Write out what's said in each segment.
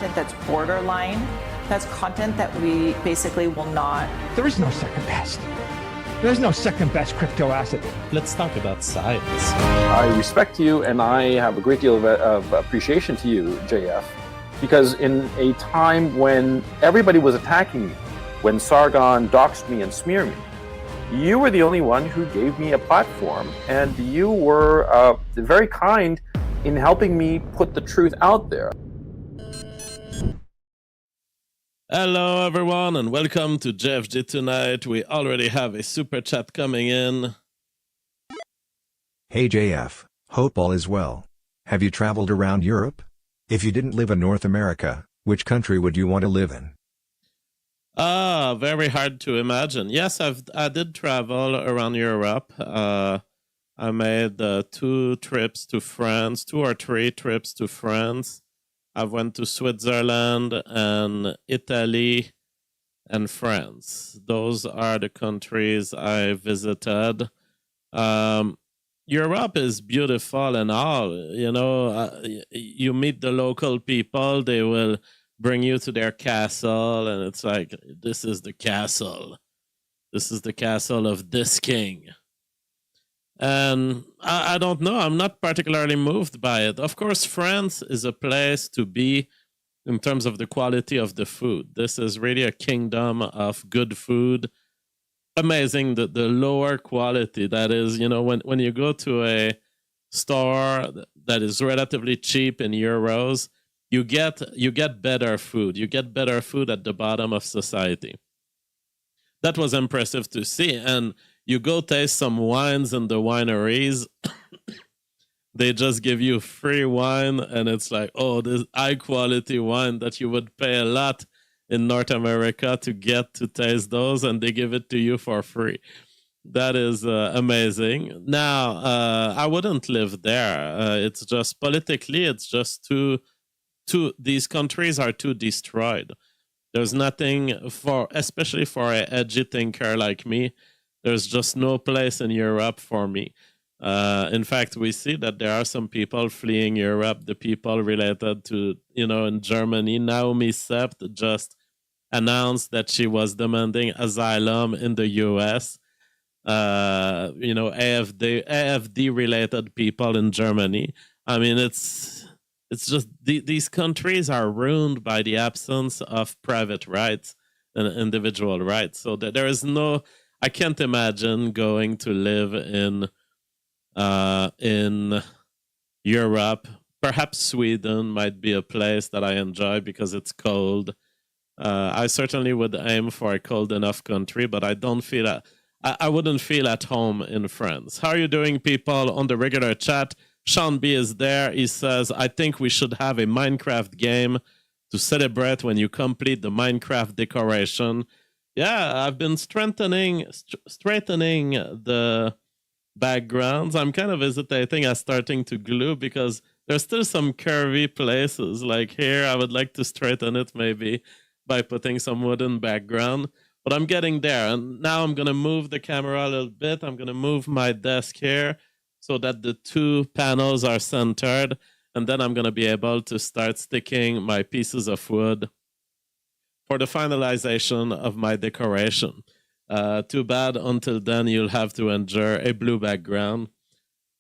that's borderline. That's content that we basically will not. There is no second best. There's no second best crypto asset. Let's talk about science. I respect you, and I have a great deal of appreciation to you, JF, because in a time when everybody was attacking me, when Sargon doxed me and smeared me, you were the only one who gave me a platform, and you were very kind in helping me put the truth out there. Hello, everyone, and welcome to JFGT tonight. We already have a super chat coming in. Hey JF, hope all is well. Have you traveled around Europe? If you didn't live in North America, which country would you want to live in? Very hard to imagine. Yes, I did travel around Europe. I made 2 trips to France, 2 or 3 trips to France. I went to Switzerland and Italy and France. Those are the countries I visited. Europe is beautiful and all. You know, you meet the local people. They will bring you to their castle, and it's like, this is the castle. This is the castle of this king. And I don't know, I'm not particularly moved by it. Of course, France is a place to be in terms of the quality of the food. This is really a kingdom of good food. Amazing, the lower quality. That is, you know, when you go to a store that is relatively cheap in euros, you get better food. You get better food at the bottom of society. That was impressive to see. And you go taste some wines in the wineries, they just give you free wine, and it's like, oh, this high-quality wine that you would pay a lot in North America to get to taste those, and they give it to you for free. That is amazing. Now, I wouldn't live there. It's just, politically, it's just these countries are too destroyed. There's nothing especially for an edgy thinker like me, there's just no place in Europe for me. In fact, we see that there are some people fleeing Europe, the people related to, you know, in Germany. Naomi Sept just announced that she was demanding asylum in the US. You know, AFD-related people in Germany. I mean, it's just these countries are ruined by the absence of private rights and individual rights. So that there is no... I can't imagine going to live in Europe. Perhaps Sweden might be a place that I enjoy because it's cold. I certainly would aim for a cold enough country, but I don't feel I wouldn't feel at home in France. How are you doing, people, on the regular chat? Sean B is there. He says, I think we should have a Minecraft game to celebrate when you complete the Minecraft decoration. Yeah, I've been straightening the backgrounds. I'm kind of hesitating at starting to glue because there's still some curvy places. Like here, I would like to straighten it maybe by putting some wooden background. But I'm getting there. And now I'm going to move the camera a little bit. I'm going to move my desk here so that the 2 panels are centered. And then I'm going to be able to start sticking my pieces of wood for the finalization of my decoration. Too bad, until then you'll have to endure a blue background.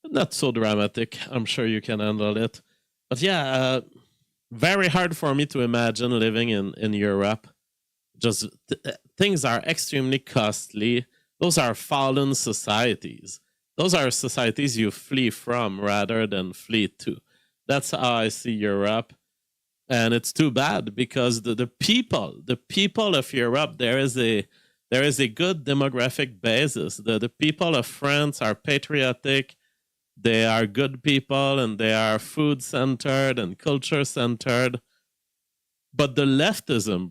Not so dramatic, I'm sure you can handle it. But yeah, very hard for me to imagine living in Europe. Just things are extremely costly. Those are fallen societies. Those are societies you flee from rather than flee to. That's how I see Europe. And it's too bad because the people of Europe, there is a good demographic basis. The people of France are patriotic, they are good people, and they are food-centered and culture-centered. But the leftism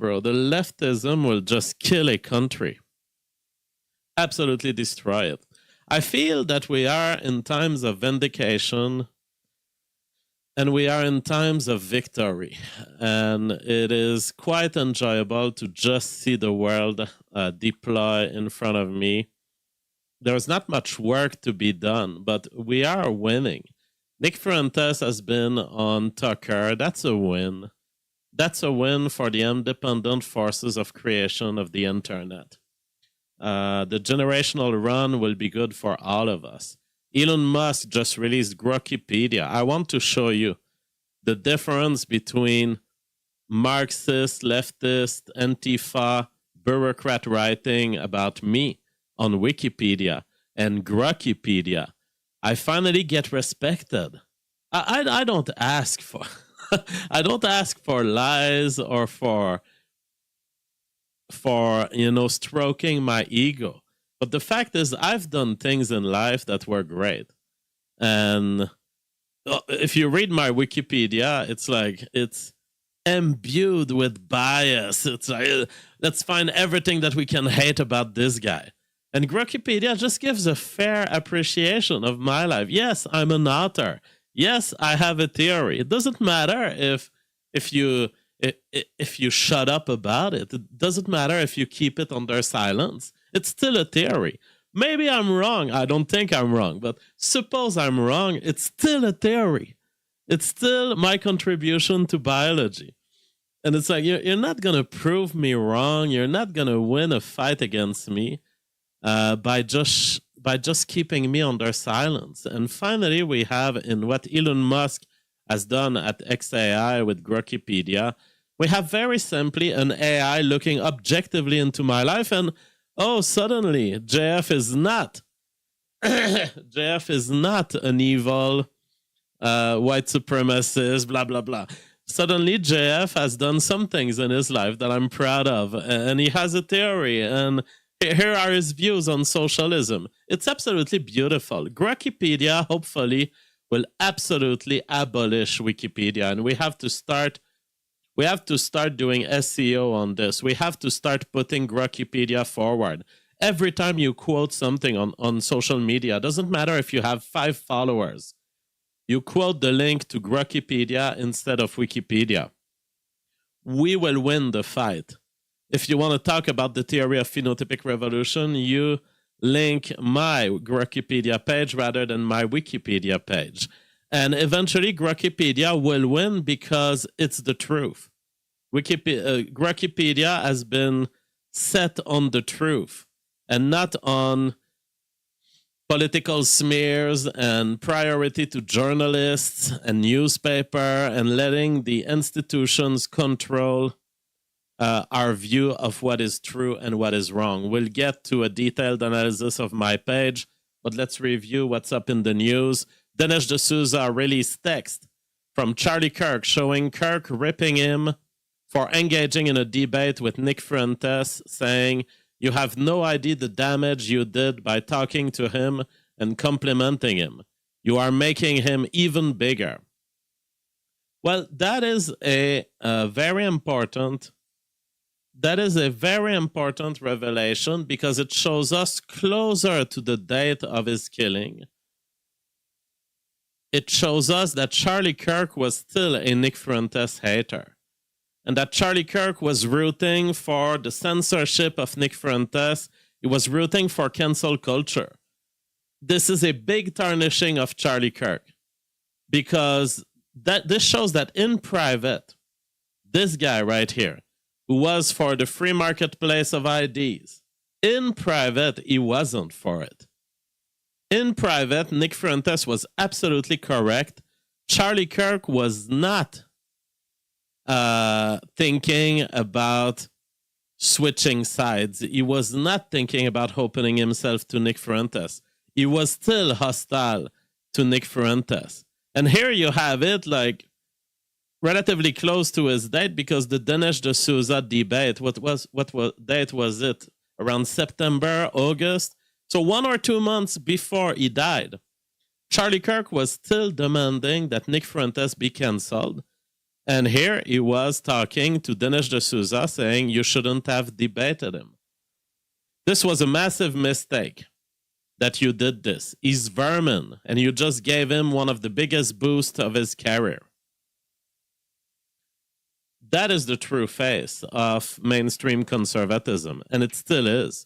will just kill a country. Absolutely destroy it. I feel that we are in times of vindication and we are in times of victory, and it is quite enjoyable to just see the world deploy in front of me. There's not much work to be done, but we are winning. Nick Fuentes has been on Tucker. That's a win. That's a win for the independent forces of creation of the internet. The generational run will be good for all of us. Elon Musk just released Wikipedia. I want to show you the difference between Marxist, leftist, Antifa, bureaucrat writing about me on Wikipedia and Wikipedia. I finally get respected. I don't ask for I don't ask for lies or for stroking my ego. But the fact is, I've done things in life that were great. And if you read my Wikipedia, it's imbued with bias. It's like, let's find everything that we can hate about this guy. And Wikipedia just gives a fair appreciation of my life. Yes, I'm an author. Yes, I have a theory. It doesn't matter if you shut up about it. It doesn't matter if you keep it under silence. It's still a theory. Maybe I'm wrong. I don't think I'm wrong. But suppose I'm wrong. It's still a theory. It's still my contribution to biology. And it's like, you're not going to prove me wrong. You're not going to win a fight against me by just keeping me under silence. And finally, we have in what Elon Musk has done at XAI with Wikipedia, we have very simply an AI looking objectively into my life, and suddenly JF is not JF is not an evil white supremacist, blah blah blah. Suddenly JF has done some things in his life that I'm proud of, and he has a theory, and here are his views on socialism. It's absolutely beautiful. Wikipedia hopefully will absolutely abolish Wikipedia, and we have to start doing SEO on this. We have to start putting Wikipedia forward. Every time you quote something on social media, doesn't matter if you have 5 followers, you quote the link to Wikipedia instead of Wikipedia. We will win the fight. If you want to talk about the theory of phenotypic revolution, you link my Wikipedia page rather than my Wikipedia page. And eventually, Wikipedia will win because it's the truth. Wikipedia has been set on the truth and not on political smears and priority to journalists and newspaper and letting the institutions control our view of what is true and what is wrong. We'll get to a detailed analysis of my page, but let's review what's up in the news. Dinesh D'Souza released text from Charlie Kirk showing Kirk ripping him for engaging in a debate with Nick Fuentes, saying, "You have no idea the damage you did by talking to him and complimenting him. You are making him even bigger." Well, that is a very important revelation because it shows us closer to the date of his killing. It shows us that Charlie Kirk was still a Nick Fuentes hater, and that Charlie Kirk was rooting for the censorship of Nick Fuentes. He was rooting for cancel culture. This is a big tarnishing of Charlie Kirk because this shows that in private, this guy right here, who was for the free marketplace of IDs, in private, he wasn't for it. In private, Nick Fuentes was absolutely correct. Charlie Kirk was not thinking about switching sides. He was not thinking about opening himself to Nick Fuentes. He was still hostile to Nick Fuentes. And here you have it, like, relatively close to his date, because the Dinesh D'Souza debate, what date was it? Around September, August? So 1 or 2 months before he died, Charlie Kirk was still demanding that Nick Fuentes be cancelled. And here he was talking to Dinesh D'Souza saying you shouldn't have debated him. This was a massive mistake that you did this. He's vermin, and you just gave him one of the biggest boosts of his career. That is the true face of mainstream conservatism, and it still is.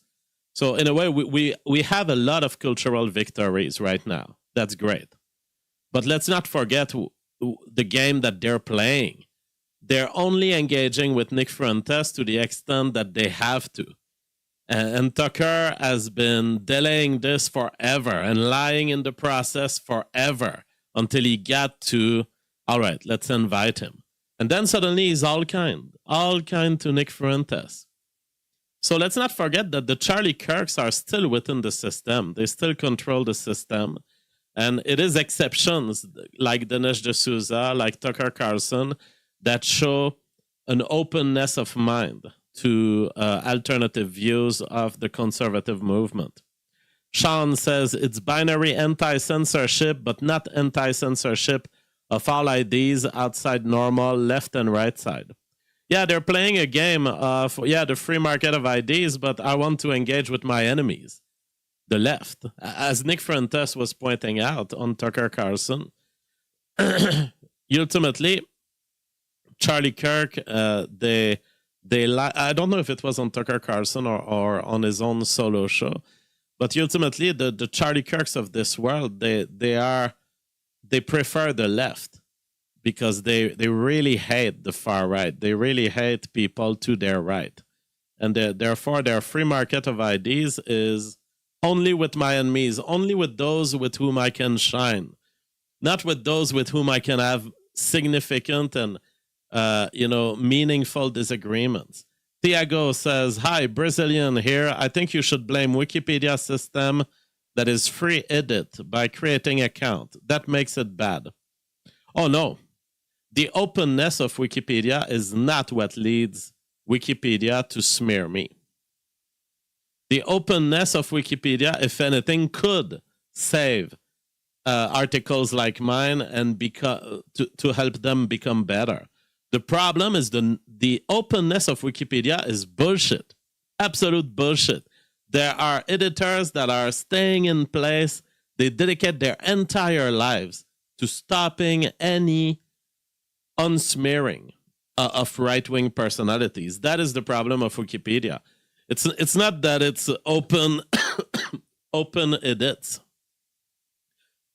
So in a way, we have a lot of cultural victories right now. That's great. But let's not forget the game that they're playing. they're only engaging with Nick Fuentes to the extent that they have to. And Tucker has been delaying this forever and lying in the process forever until he got to, all right, let's invite him. And then suddenly he's all kind to Nick Fuentes. So let's not forget that the Charlie Kirks are still within the system. They still control the system. And it is exceptions like Dinesh D'Souza, like Tucker Carlson, that show an openness of mind to alternative views of the conservative movement. Sean says it's binary anti-censorship, but not anti-censorship of all ideas outside normal left and right side. Yeah, they're playing a game of, the free market of ideas, but I want to engage with my enemies, the left. As Nick Fuentes was pointing out on Tucker Carlson, ultimately, Charlie Kirk, I don't know if it was on Tucker Carlson or on his own solo show, but ultimately the Charlie Kirks of this world, they prefer the left because they really hate the far right. They really hate people to their right. And therefore their free market of ideas is only with my enemies, only with those with whom I can shine, not with those with whom I can have significant and meaningful disagreements. Tiago says, hi, Brazilian here. I think you should blame Wikipedia system that is free edit by creating account. That makes it bad. Oh, no. The openness of Wikipedia is not what leads Wikipedia to smear me. The openness of Wikipedia, if anything, could save articles like mine and to help them become better. The problem is the openness of Wikipedia is bullshit, absolute bullshit. There are editors that are staying in place. They dedicate their entire lives to stopping any unsmearing of right-wing personalities. That is the problem of Wikipedia. It's not that it's open open edits.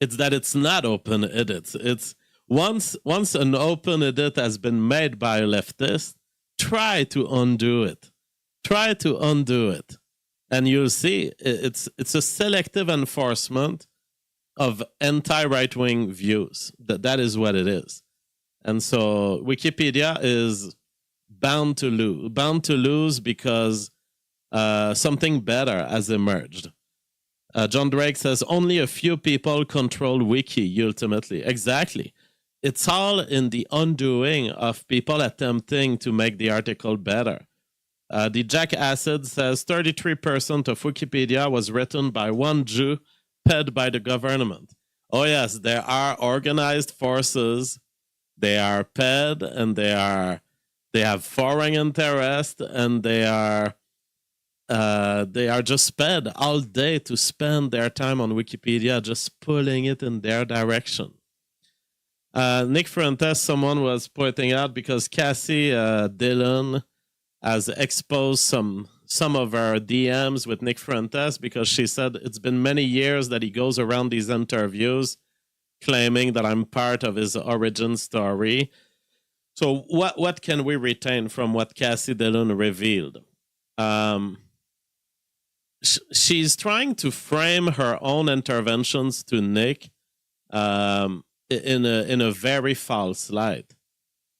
It's that it's not open edits. It's once an open edit has been made by a leftist, try to undo it. Try to undo it. And you'll see it's a selective enforcement of anti-right-wing views. That is what it is. And so Wikipedia is bound to lose because something better has emerged. John Drake says only a few people control Wiki ultimately. Exactly. It's all in the undoing of people attempting to make the article better. The Jack Acid says 33% of Wikipedia was written by one Jew paid by the government. Oh yes, there are organized forces. They are paid and they have foreign interest and they are just paid all day to spend their time on Wikipedia just pulling it in their direction. Nick Fuentes, someone was pointing out because Cassie Dillon has exposed some of her DMs with Nick Fuentes because she said it's been many years that he goes around these interviews claiming that I'm part of his origin story. So what can we retain from what Cassie Dillon revealed? She's trying to frame her own interventions to Nick in a very false light,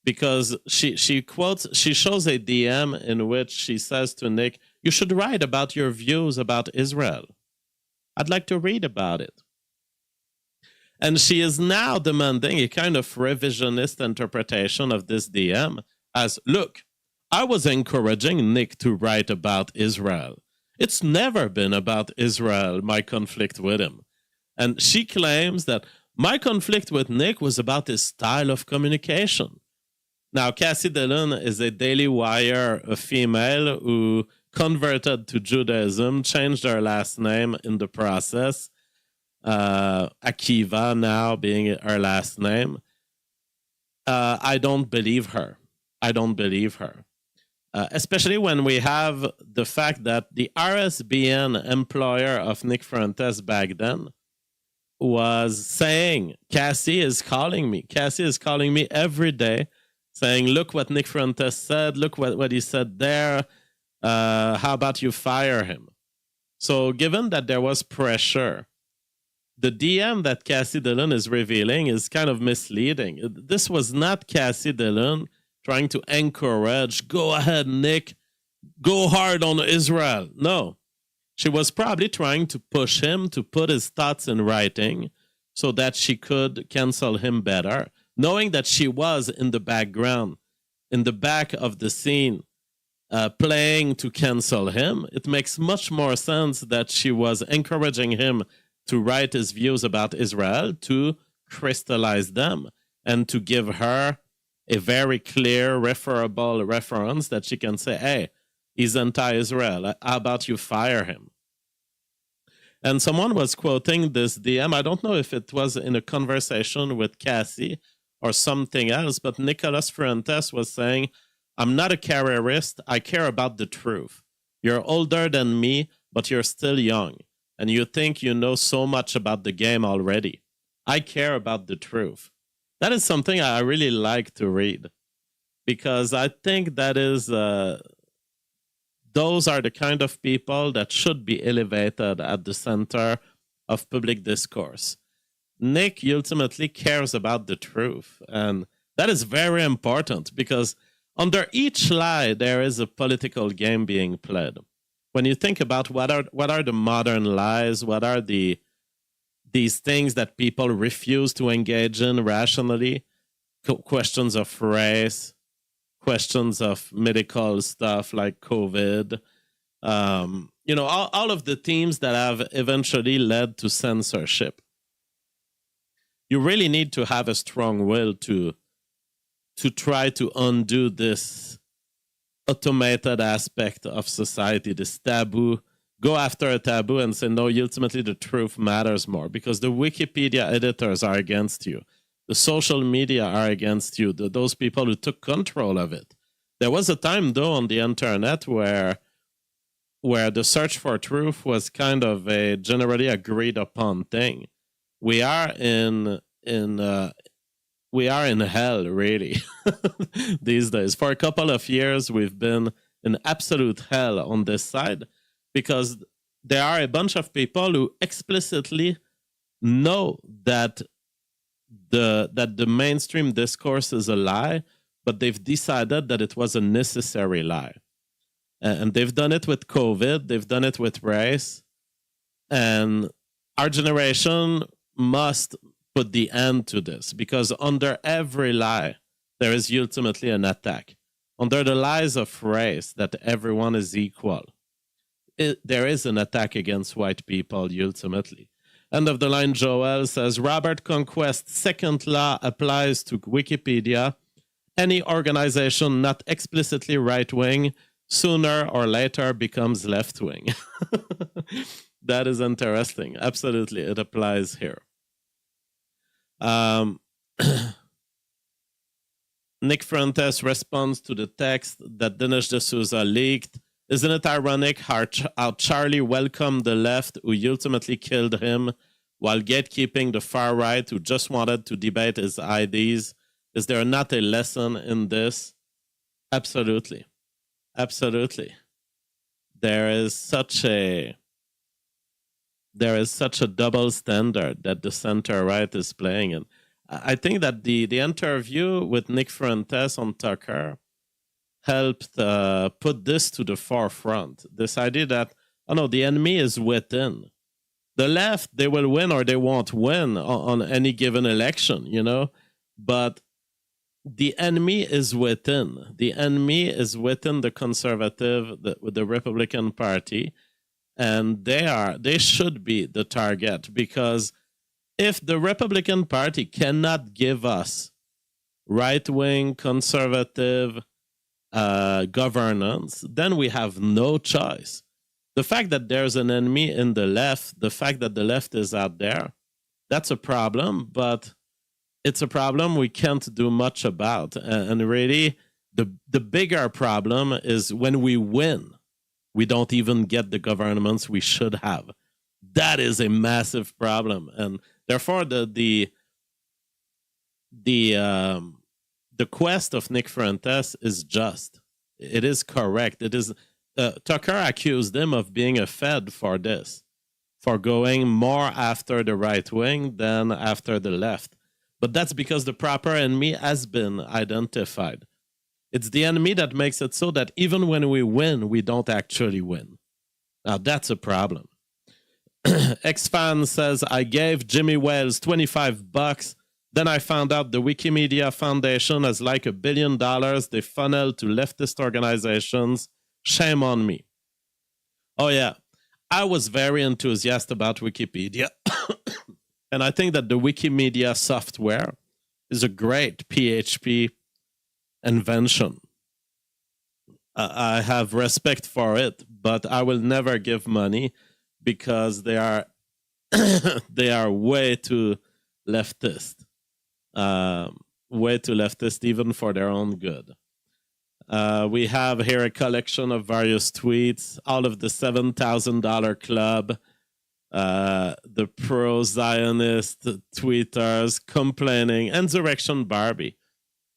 because she shows a DM in which she says to Nick, "You should write about your views about Israel. I'd like to read about it." And she is now demanding a kind of revisionist interpretation of this DM as, look, I was encouraging Nick to write about Israel. It's never been about Israel, my conflict with him. And she claims that my conflict with Nick was about his style of communication. Now, Cassie Dillon is a Daily Wire female who converted to Judaism, changed her last name in the process. Akiva now being her last name. I don't believe her. Especially when we have the fact that the RSBN employer of Nick Fuentes back then was saying, Cassie is calling me every day, saying, look what Nick Fuentes said, look what he said there, how about you fire him? So given that there was pressure, the DM that Cassie Dillon is revealing is kind of misleading. This was not Cassie Dillon trying to encourage, go ahead, Nick, go hard on Israel. No, she was probably trying to push him to put his thoughts in writing so that she could cancel him better, knowing that she was in the background, in the back of the scene, playing to cancel him. It makes much more sense that she was encouraging him to write his views about Israel, to crystallize them, and to give her a very clear, referable reference that she can say, hey, he's anti-Israel. How about you fire him? And someone was quoting this DM. I don't know if it was in a conversation with Cassie or something else, but Nicholas Fuentes was saying, I'm not a careerist. I care about the truth. You're older than me, but you're still young, and you think you know so much about the game already. I care about the truth. That is something I really like to read, because I think that is those are the kind of people that should be elevated at the center of public discourse. Nick ultimately cares about the truth, and that is very important, because under each lie there is a political game being played. When you think about what are the modern lies, what are these things that people refuse to engage in rationally, questions of race, questions of medical stuff like COVID, all of the themes that have eventually led to censorship. You really need to have a strong will to try to undo this automated aspect of society, this taboo. Go after a taboo and say, no, ultimately the truth matters more, because the Wikipedia editors are against you. The social media are against you, those people who took control of it. There was a time, though, on the internet where the search for truth was kind of a generally agreed upon thing. We are in hell, really, these days. For a couple of years, we've been in absolute hell on this side, because there are a bunch of people who explicitly know that the mainstream discourse is a lie, but they've decided that it was a necessary lie. And they've done it with COVID, they've done it with race, and our generation must put the end to this, because under every lie, there is ultimately an attack. Under the lies of race, that everyone is equal, there is an attack against white people ultimately. End of the line, Joel says, Robert Conquest's second law applies to Wikipedia. Any organization not explicitly right-wing sooner or later becomes left-wing. That is interesting. Absolutely, it applies here. Nick Fuentes responds to the text that Dinesh D'Souza leaked. Isn't it ironic how Charlie welcomed the left who ultimately killed him while gatekeeping the far right who just wanted to debate his ideas? Is there not a lesson in this? Absolutely. Absolutely. There is such a double standard that the center right is playing. And I think that the interview with Nick Fuentes on Tucker helped put this to the forefront. This idea that, the enemy is within. The left, they will win or they won't win on any given election, but the enemy is within. The enemy is within the conservative, the Republican Party, and they should be the target, because if the Republican Party cannot give us right-wing, conservative governance, then we have no choice. The fact that there's an enemy in the left, the fact that the left is out there, that's a problem, but it's a problem we can't do much about. And really, the bigger problem is when we win, we don't even get the governments we should have. That is a massive problem. And therefore, the the quest of Nick Fuentes is just. It is correct. It is. Tucker accused him of being a Fed for this, for going more after the right wing than after the left. But that's because the proper enemy has been identified. It's the enemy that makes it so that even when we win, we don't actually win. Now, that's a problem. X-Fan says, I gave Jimmy Wales $25. Then I found out the Wikimedia Foundation has like $1 billion they funnel to leftist organizations. Shame on me. Oh, yeah. I was very enthusiastic about Wikipedia. And I think that the Wikimedia software is a great PHP invention. I have respect for it, but I will never give money because they are they are way too leftist. Way too leftist, even for their own good. We have here a collection of various tweets, all of the $7,000 club, the pro-Zionist tweeters complaining, Insurrection Barbie.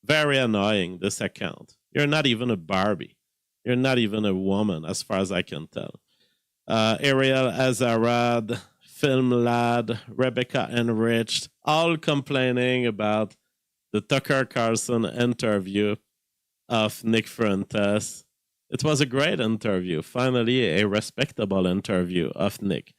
Very annoying, this account. You're not even a Barbie. You're not even a woman, as far as I can tell. Ariel Azarad, Film Lad, Rebecca Enriched, all complaining about the Tucker Carlson interview of Nick Fuentes. It was a great interview. Finally, a respectable interview of Nick.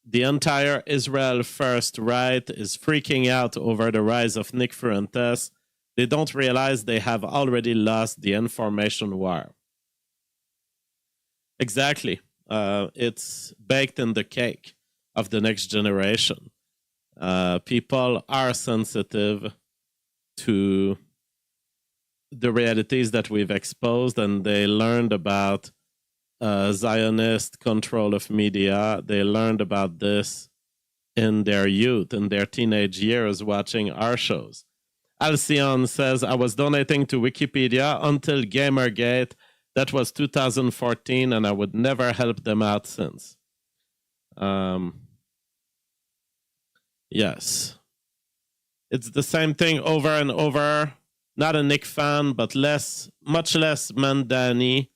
The entire Israel First right is freaking out over the rise of Nick Fuentes. They don't realize they have already lost the information war. Exactly. It's baked in the cake of the next generation. People are sensitive to the realities that we've exposed, and they learned about Zionist control of media. They learned about this in their youth, in their teenage years, watching our shows. Alcyon says, I was donating to Wikipedia until Gamergate. That was 2014, and I would never help them out since. Yes. It's the same thing over and over. Not a Nick fan, but much less Mandani.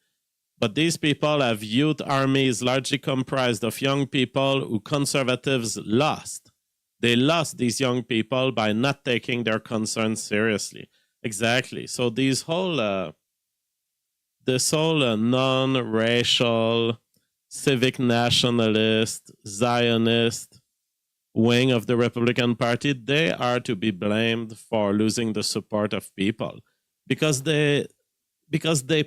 But these people have youth armies largely comprised of young people who conservatives lost. They lost these young people by not taking their concerns seriously. Exactly. So this whole non-racial, civic nationalist, Zionist wing of the Republican Party, they are to be blamed for losing the support of people because they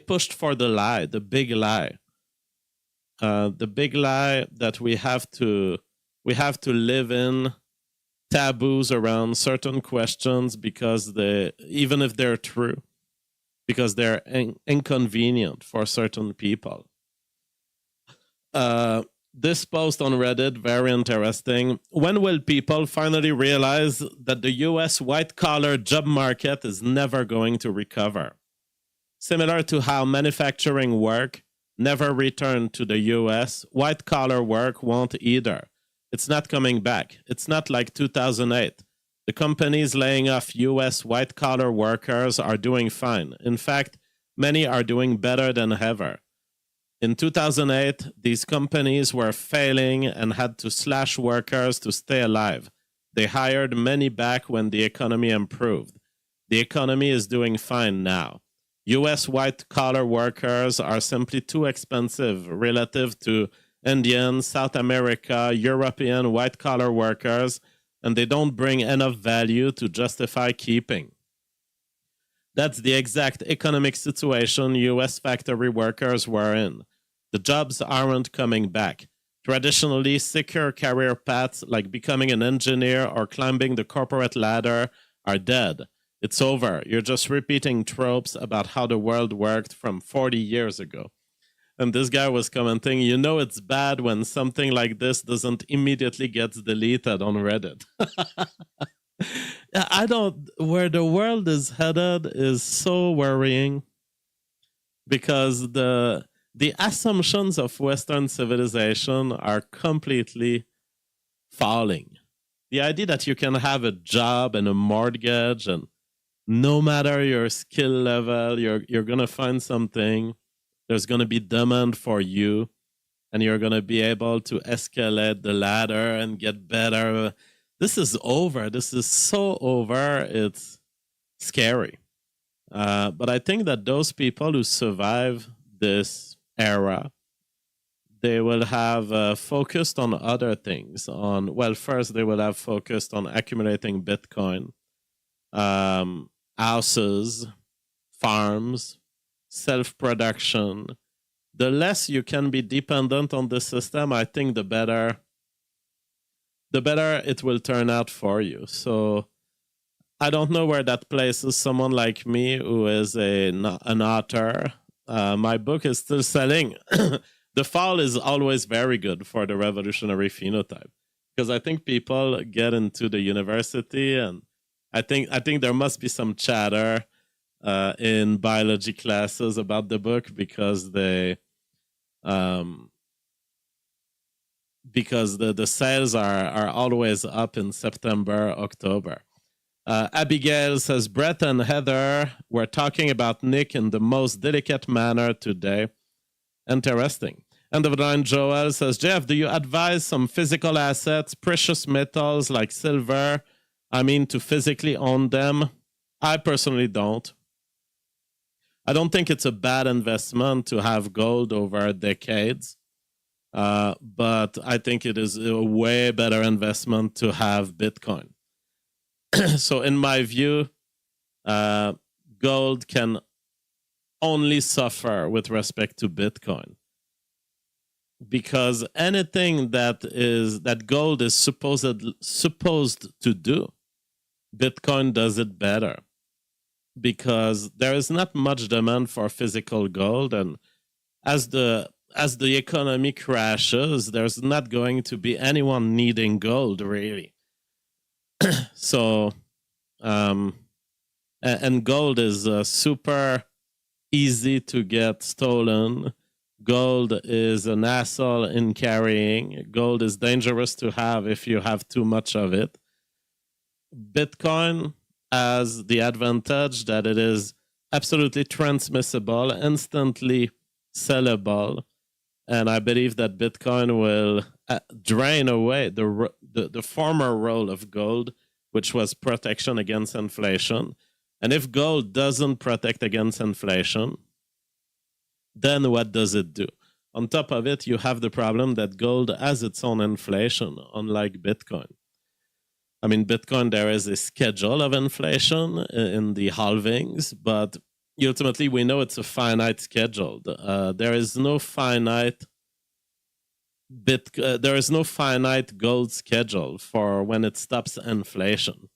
pushed for the lie, the big lie. The big lie that we have to live in taboos around certain questions because even if they're true, because they're inconvenient for certain people. This post on Reddit, very interesting. When will people finally realize that the US white-collar job market is never going to recover? Similar to how manufacturing work never returned to the US, white-collar work won't either. It's not coming back. It's not like 2008. The companies laying off US white-collar workers are doing fine. In fact, many are doing better than ever. In 2008, these companies were failing and had to slash workers to stay alive. They hired many back when the economy improved. The economy is doing fine now. US white-collar workers are simply too expensive relative to Indian, South America, European white-collar workers, and they don't bring enough value to justify keeping. That's the exact economic situation US factory workers were in. The jobs aren't coming back. Traditionally, secure career paths like becoming an engineer or climbing the corporate ladder are dead. It's over. You're just repeating tropes about how the world worked from 40 years ago. And this guy was commenting, you know it's bad when something like this doesn't immediately get deleted on Reddit. Where the world is headed is so worrying because the assumptions of Western civilization are completely falling. The idea that you can have a job and a mortgage and no matter your skill level, you're going to find something. There's going to be demand for you, and you're going to be able to escalate the ladder and get better. This is over. This is so over. It's scary. But I think that those people who survive this era, they will have focused on other things. First, they will have focused on accumulating Bitcoin, houses, farms, self-production. The less you can be dependent on the system, I think the better it will turn out for you. So I don't know where that places someone like me who is an author. My book is still selling. The fall is always very good for the Revolutionary Phenotype, because I think people get into the university, and I think there must be some chatter in biology classes about the book because the sales are always up in September, October. Abigail says, Brett and Heather were talking about Nick in the most delicate manner today. Interesting. End of the line, Joel says, Jeff, do you advise some physical assets, precious metals like silver, to physically own them? I personally don't. I don't think it's a bad investment to have gold over decades. But I think it is a way better investment to have Bitcoin. So in my view, gold can only suffer with respect to Bitcoin, because anything that gold is supposed to do, Bitcoin does it better, because there is not much demand for physical gold, and as the economy crashes, there's not going to be anyone needing gold, really. So, and gold is super easy to get stolen. Gold is an hassle in carrying. Gold is dangerous to have if you have too much of it. Bitcoin has the advantage that it is absolutely transmissible, instantly sellable, and I believe that Bitcoin will drain away the former role of gold, which was protection against inflation. And if gold doesn't protect against inflation, then what does it do? On top of it, you have the problem that gold has its own inflation, unlike Bitcoin. Bitcoin, there is a schedule of inflation in the halvings, but ultimately we know it's a finite schedule. There is no finite gold schedule for when it stops inflation.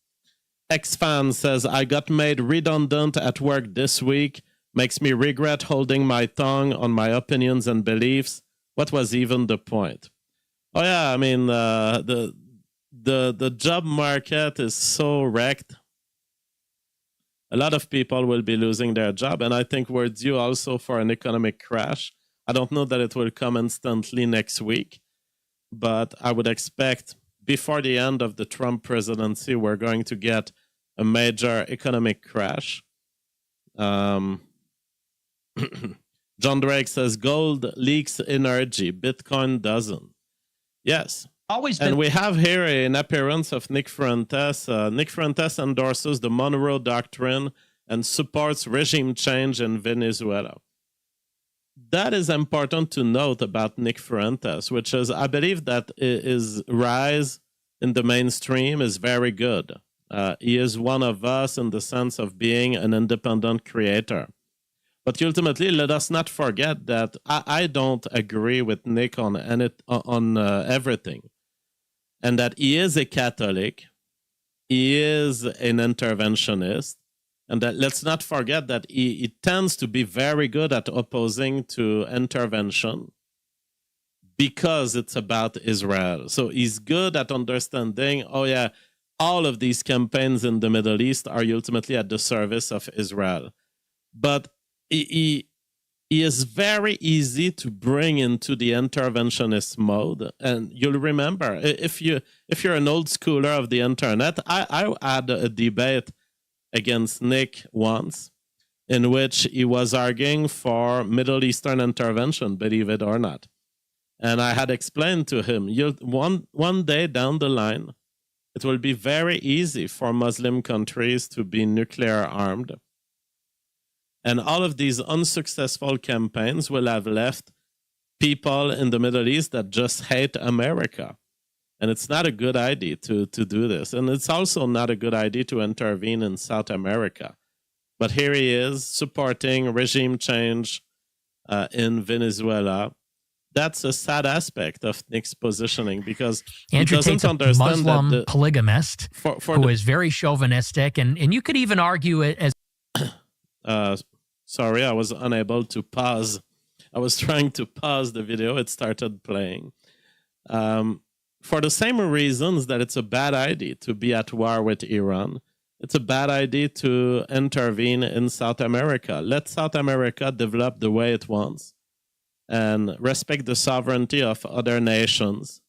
X-Fan says, I got made redundant at work this week. Makes me regret holding my tongue on my opinions and beliefs. What was even the point? Oh yeah, the job market is so wrecked. A lot of people will be losing their job, and I think we're due also for an economic crash. I don't know that it will come instantly next week, but I would expect before the end of the Trump presidency, we're going to get a major economic crash. John Drake says, gold leaks energy, Bitcoin doesn't. Yes. And we have here an appearance of Nick Fuentes. Nick Fuentes endorses the Monroe Doctrine and supports regime change in Venezuela. That is important to note about Nick Fuentes, which is, I believe that his rise in the mainstream is very good. He is one of us in the sense of being an independent creator. But ultimately, let us not forget that I don't agree with Nick on everything. And that he is a Catholic, he is an interventionist, and that let's not forget that he tends to be very good at opposing to intervention because it's about Israel. So he's good at understanding, oh yeah, all of these campaigns in the Middle East are ultimately at the service of Israel. But he is very easy to bring into the interventionist mode. And you'll remember, if you're an old schooler of the internet, I had a debate against Nick once, in which he was arguing for Middle Eastern intervention, believe it or not. And I had explained to him, one day down the line, it will be very easy for Muslim countries to be nuclear armed. And all of these unsuccessful campaigns will have left people in the Middle East that just hate America. And it's not a good idea to do this. And it's also not a good idea to intervene in South America. But here he is supporting regime change in Venezuela. That's a sad aspect of Nick's positioning, because Andrew he doesn't Tate's a understand Muslim that polygamist who is very chauvinistic, and you could even argue it as... Sorry, I was unable to pause. I was trying to pause the video. It started playing. For the same reasons that it's a bad idea to be at war with Iran, it's a bad idea to intervene in South America. Let South America develop the way it wants and respect the sovereignty of other nations.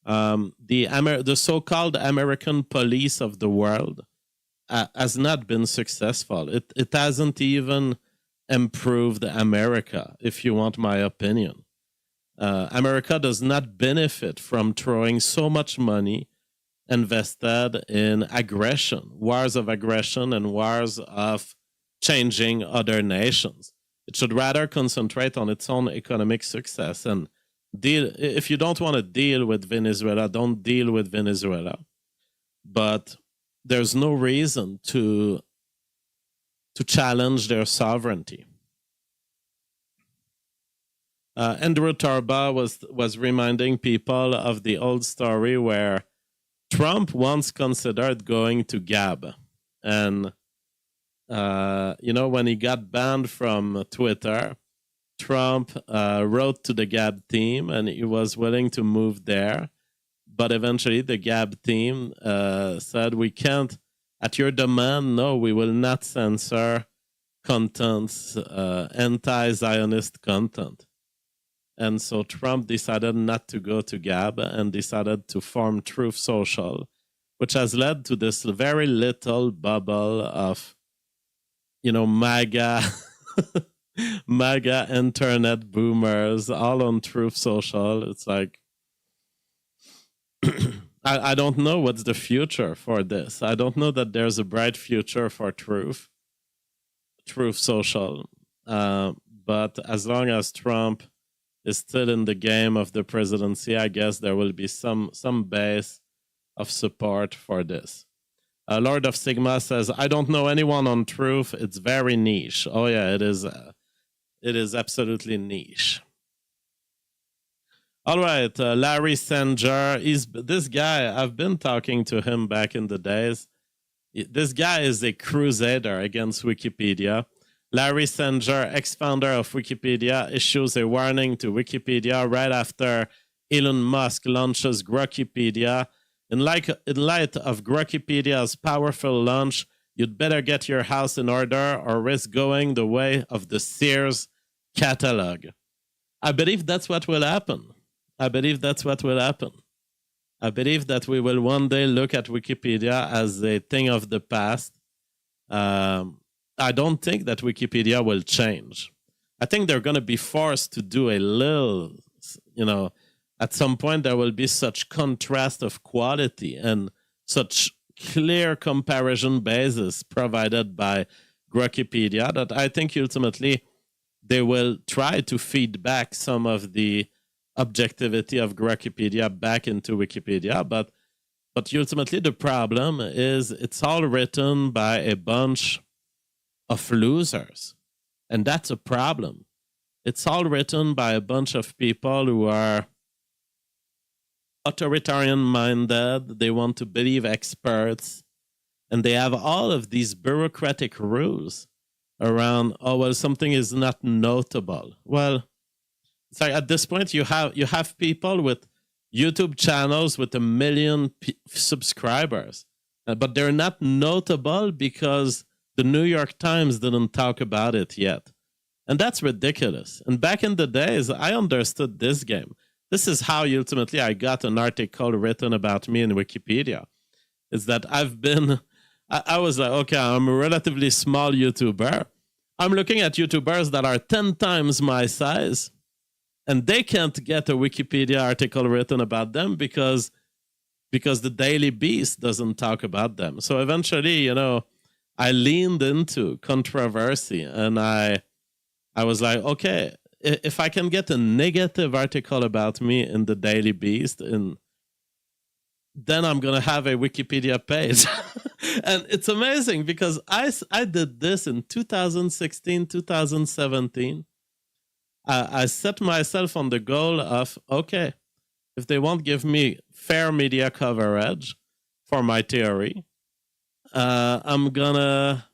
The so-called American police of the world has not been successful. It hasn't even improved America, if you want my opinion. America does not benefit from throwing so much money invested in aggression, wars of aggression and wars of changing other nations. It should rather concentrate on its own economic success and deal. If you don't want to deal with Venezuela, don't deal with Venezuela. But there's no reason to challenge their sovereignty. Andrew Torba was reminding people of the old story where Trump once considered going to Gab. And, when he got banned from Twitter, Trump wrote to the Gab team and he was willing to move there. But eventually the Gab team said, we can't, at your demand, no, we will not censor contents, anti-Zionist content. And so Trump decided not to go to Gab and decided to form Truth Social, which has led to this very little bubble of, MAGA, MAGA internet boomers, all on Truth Social. It's like, I don't know what's the future for this. I don't know that there's a bright future for Truth Social. But as long as Trump is still in the game of the presidency, I guess there will be some base of support for this. Lord of Sigma says, I don't know anyone on Truth. It's very niche. Oh yeah, it is. It is absolutely niche. All right, Larry Sanger. This guy, I've been talking to him back in the days. This guy is a crusader against Wikipedia. Larry Sanger, ex-founder of Wikipedia, issues a warning to Wikipedia right after Elon Musk launches Grokpedia. In light of Grokpedia's powerful launch, you'd better get your house in order or risk going the way of the Sears catalog. I believe that's what will happen. I believe that we will one day look at Wikipedia as a thing of the past. I don't think that Wikipedia will change. I think they're going to be forced to do a little, at some point there will be such contrast of quality and such clear comparison basis provided by Grokpedia that I think ultimately they will try to feed back some of the objectivity of Grokpedia back into Wikipedia. But ultimately the problem is it's all written by a bunch of losers. And that's a problem. It's all written by a bunch of people who are authoritarian-minded. They want to believe experts. And they have all of these bureaucratic rules around, something is not notable. Well, it's like at this point you have people with YouTube channels with 1 million subscribers. But they're not notable because the New York Times didn't talk about it yet. And that's ridiculous. And back in the days, I understood this game. This is how ultimately I got an article written about me in Wikipedia. Is that I've been I was like, okay, I'm a relatively small YouTuber. I'm looking at YouTubers that are 10 times my size, and they can't get a Wikipedia article written about them because the Daily Beast doesn't talk about them. So eventually, I leaned into controversy, and I was like, okay, if I can get a negative article about me in the Daily Beast, then I'm going to have a Wikipedia page. And it's amazing because I did this in 2016, 2017. I set myself on the goal of, okay, if they won't give me fair media coverage for my theory, I'm gonna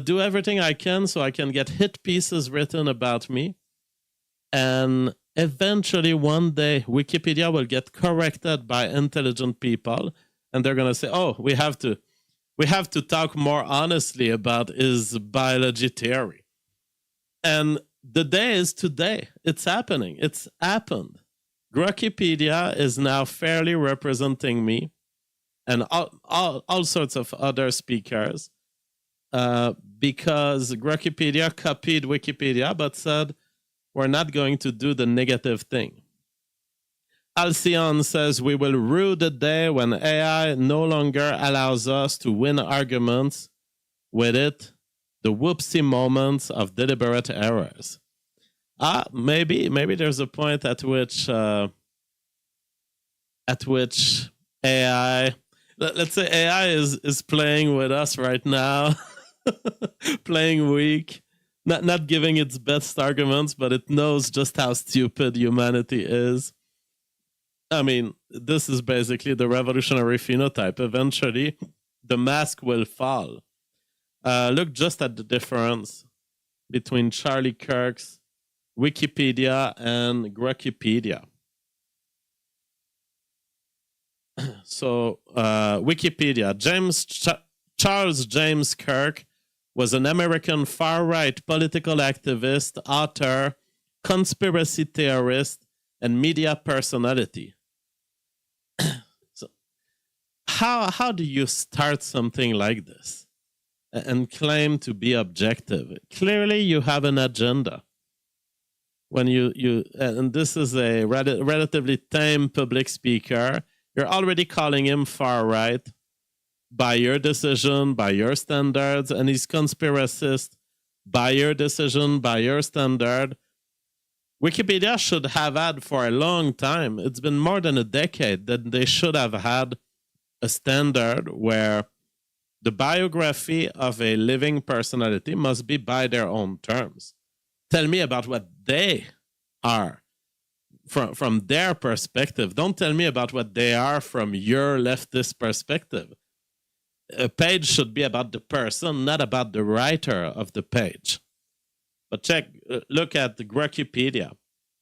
do everything I can so I can get hit pieces written about me, and eventually one day Wikipedia will get corrected by intelligent people, and they're gonna say, "Oh, we have to talk more honestly about his biology theory." And the day is today. It's happening. It's happened. Wikipedia is now fairly representing me and all sorts of other speakers, because Wikipedia copied Wikipedia but said, we're not going to do the negative thing. Alcyon says, we will rue the day when AI no longer allows us to win arguments with it, the whoopsie moments of deliberate errors. Maybe there's a point at which AI, let's say AI is playing with us right now, playing weak, not giving its best arguments, but it knows just how stupid humanity is. I mean, this is basically the revolutionary phenotype. Eventually, the mask will fall. Look just at the difference between Charlie Kirk's Wikipedia and Wikipedia. So, Wikipedia. Charles James Kirk was an American far-right political activist, author, conspiracy theorist, and media personality. So, how do you start something like this and claim to be objective? Clearly, you have an agenda. When and this is a relatively tame public speaker, you're already calling him far-right by your decision, by your standards, and he's conspiracist by your decision, by your standard. Wikipedia should have had for a long time, it's been more than a decade, that they should have had a standard where the biography of a living personality must be by their own terms. Tell me about what they are from their perspective. Don't tell me about what they are from your leftist perspective. A page should be about the person, not about the writer of the page. But look at the Wikipedia.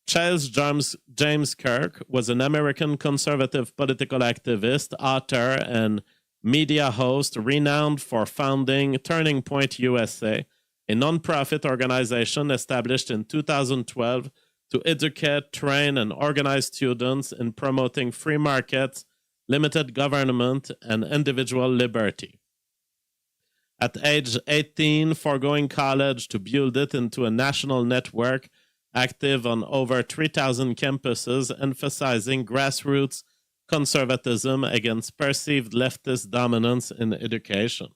Charles James Kirk was an American conservative political activist, author, and media host renowned for founding Turning Point USA, a nonprofit organization established in 2012 to educate, train, and organize students in promoting free markets, limited government, and individual liberty. At age 18, foregoing college to build it into a national network active on over 3,000 campuses, emphasizing grassroots conservatism against perceived leftist dominance in education.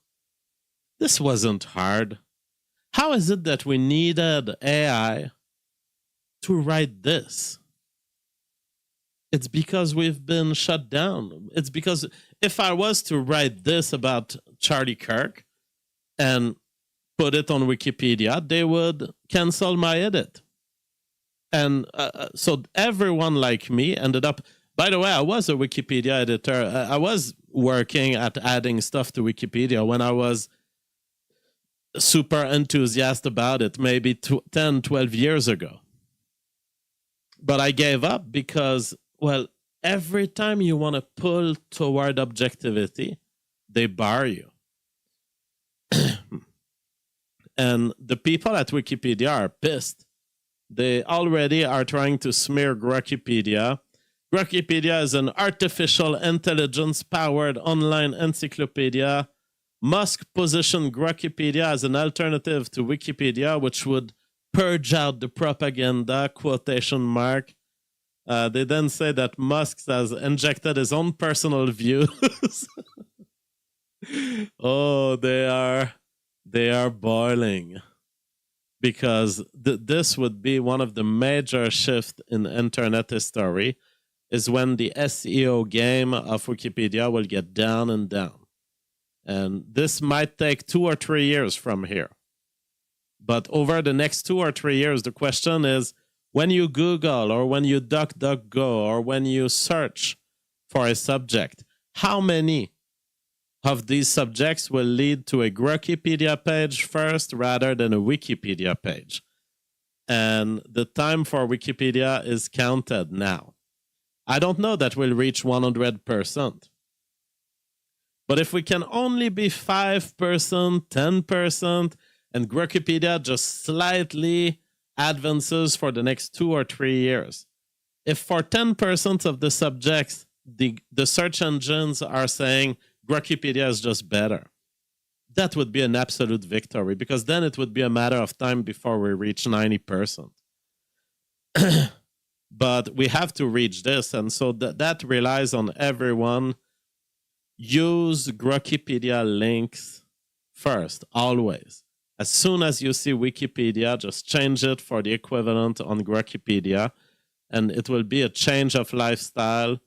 This wasn't hard. How is it that we needed AI to write this? It's because we've been shut down. It's because if I was to write this about Charlie Kirk and put it on Wikipedia, they would cancel my edit. And so everyone like me ended up... By the way, I was a Wikipedia editor. I was working at adding stuff to Wikipedia when I was super enthusiastic about it, maybe 10, 12 years ago. But I gave up because, well, every time you want to pull toward objectivity, they bar you. And the people at Wikipedia are pissed. They already are trying to smear Wikipedia. Wikipedia is an artificial intelligence-powered online encyclopedia. Musk positioned Wikipedia as an alternative to Wikipedia, which would purge out the propaganda, quotation mark. They then say that Musk has injected his own personal views. Oh, they are boiling. Because this would be one of the major shifts in internet history, is when the SEO game of Wikipedia will get down and down. And this might take 2 or 3 years from here. But over the next 2 or 3 years, the question is, when you Google or when you DuckDuckGo or when you search for a subject, how many of these subjects will lead to a Wikipedia page first rather than a Wikipedia page? And the time for Wikipedia is counted now. I don't know that we'll reach 100%. But if we can only be 5%, 10%, and Wikipedia just slightly advances for the next 2 or 3 years, if for 10% of the subjects, the search engines are saying Wikipedia is just better, that would be an absolute victory, because then it would be a matter of time before we reach 90%. But we have to reach this, and so that relies on everyone. Use Wikipedia links first, always. As soon as you see Wikipedia, just change it for the equivalent on Wikipedia, and it will be a change of lifestyle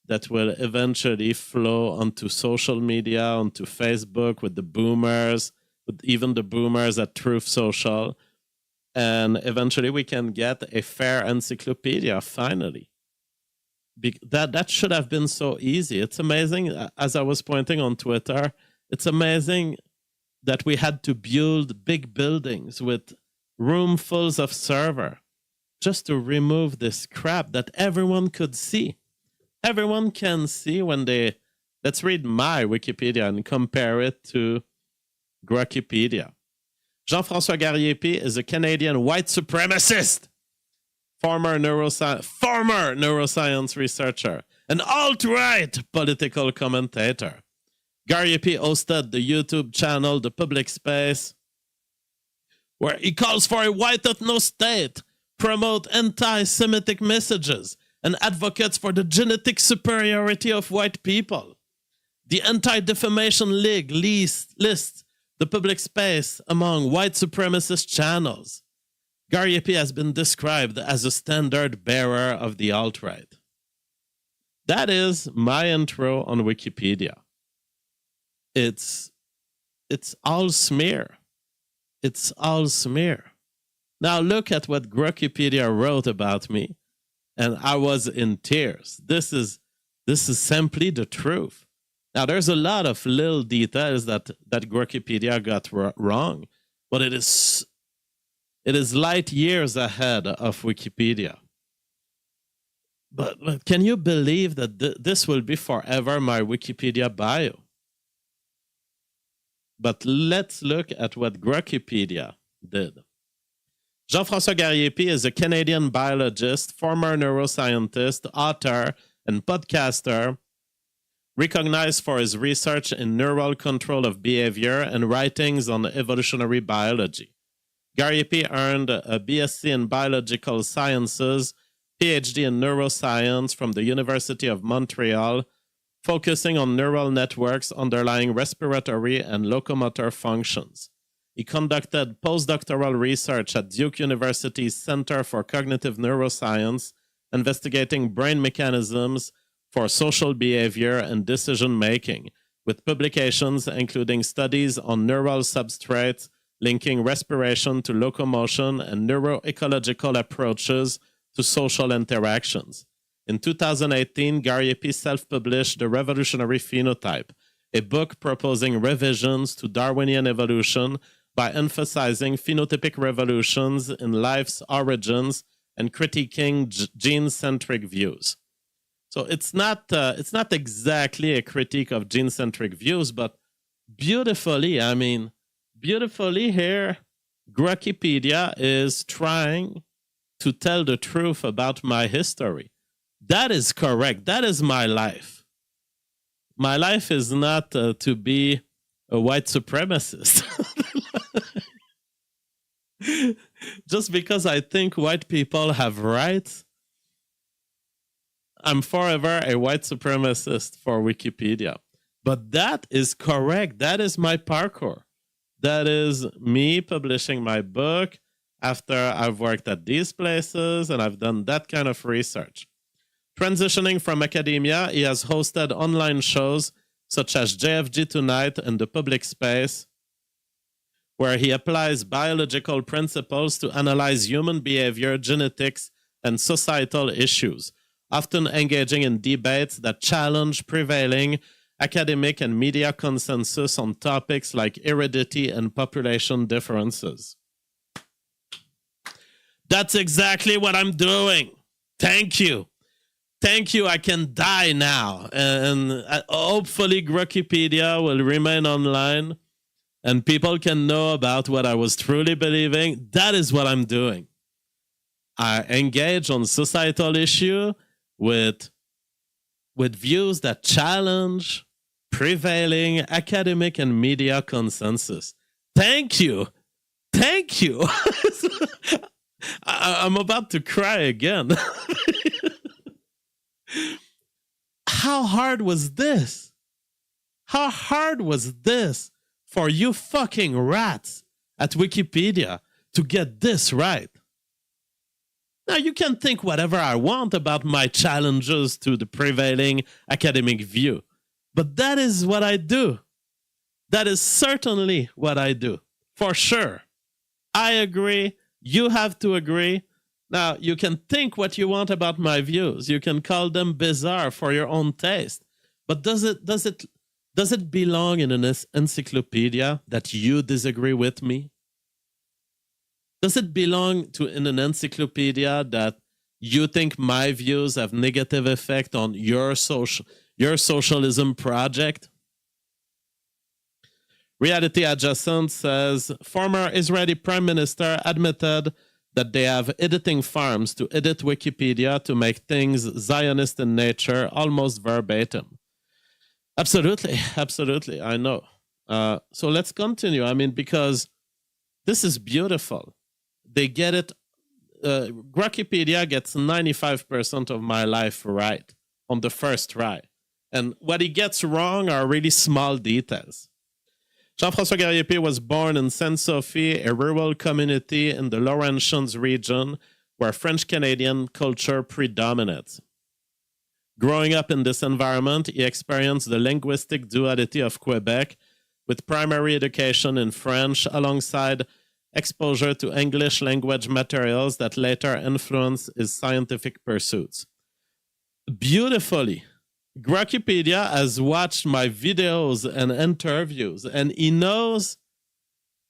that will eventually flow onto social media, onto Facebook with the boomers, with even the boomers at Truth Social. And eventually we can get a fair encyclopedia, finally. That should have been so easy. It's amazing, as I was pointing on Twitter, it's amazing that we had to build big buildings with roomfuls of server just to remove this crap that everyone could see. Everyone can see when they... Let's read my Wikipedia and compare it to Wikipedia. Jean-François Gariépy is a Canadian white supremacist, former neuroscience researcher, an alt-right political commentator. Gariépy hosted the YouTube channel The Public Space, where he calls for a white ethno-state, promote anti-Semitic messages, and advocates for the genetic superiority of white people. The Anti-Defamation League lists The Public Space among white supremacist channels. Gariépy has been described as a standard bearer of the alt-right. That is my intro on Wikipedia. It's all smear. It's all smear. Now look at what Wikipedia wrote about me, and I was in tears. This is simply the truth. Now there's a lot of little details that Wikipedia got wrong, but it is light years ahead of Wikipedia. But can you believe that this will be forever my Wikipedia bio? But let's look at what Wikipedia did. Jean-François Gariépy is a Canadian biologist, former neuroscientist, author, and podcaster, recognized for his research in neural control of behavior and writings on evolutionary biology. Gariépy earned a BSc in biological sciences, PhD in neuroscience from the University of Montreal, focusing on neural networks underlying respiratory and locomotor functions. He conducted postdoctoral research at Duke University's Center for Cognitive Neuroscience, investigating brain mechanisms for social behavior and decision-making, with publications including studies on neural substrates linking respiration to locomotion and neuroecological approaches to social interactions. In 2018, Gariépy self-published The Revolutionary Phenotype, a book proposing revisions to Darwinian evolution by emphasizing phenotypic revolutions in life's origins and critiquing gene-centric views. So it's not exactly a critique of gene-centric views, but beautifully here, Wikipedia is trying to tell the truth about my history. That is correct. That is my life. My life is not to be a white supremacist. Just because I think white people have rights, I'm forever a white supremacist for Wikipedia. But that is correct. That is my parkour. That is me publishing my book after I've worked at these places and I've done that kind of research. Transitioning from academia, he has hosted online shows such as JFG Tonight and The Public Space, where he applies biological principles to analyze human behavior, genetics, and societal issues, often engaging in debates that challenge prevailing academic and media consensus on topics like heredity and population differences. That's exactly what I'm doing. Thank you. Thank you. I can die now. And hopefully Wikipedia will remain online and people can know about what I was truly believing. That is what I'm doing. I engage on societal issue with views that challenge prevailing academic and media consensus. Thank you. Thank you. I'm about to cry again. How hard was this? How hard was this for you fucking rats at Wikipedia to get this right? Now, you can think whatever I want about my challenges to the prevailing academic view, but that is what I do. That is certainly what I do, for sure. I agree. You have to agree. Now, you can think what you want about my views. You can call them bizarre for your own taste. But does it belong in an encyclopedia that you disagree with me? Does it belong in an encyclopedia that you think my views have negative effect on your socialism project? Reality Adjacent says, former Israeli Prime Minister admitted that they have editing farms to edit Wikipedia to make things Zionist in nature, almost verbatim. Absolutely, absolutely, I know. So let's continue. I mean, because this is beautiful. They get it. Wikipedia gets 95% of my life right on the first try. And what he gets wrong are really small details. Jean-François Gariépy was born in Sainte-Sophie, a rural community in the Laurentians region where French-Canadian culture predominates. Growing up in this environment, he experienced the linguistic duality of Quebec with primary education in French alongside exposure to English language materials that later influenced his scientific pursuits. Beautifully, Wikipedia has watched my videos and interviews, and he knows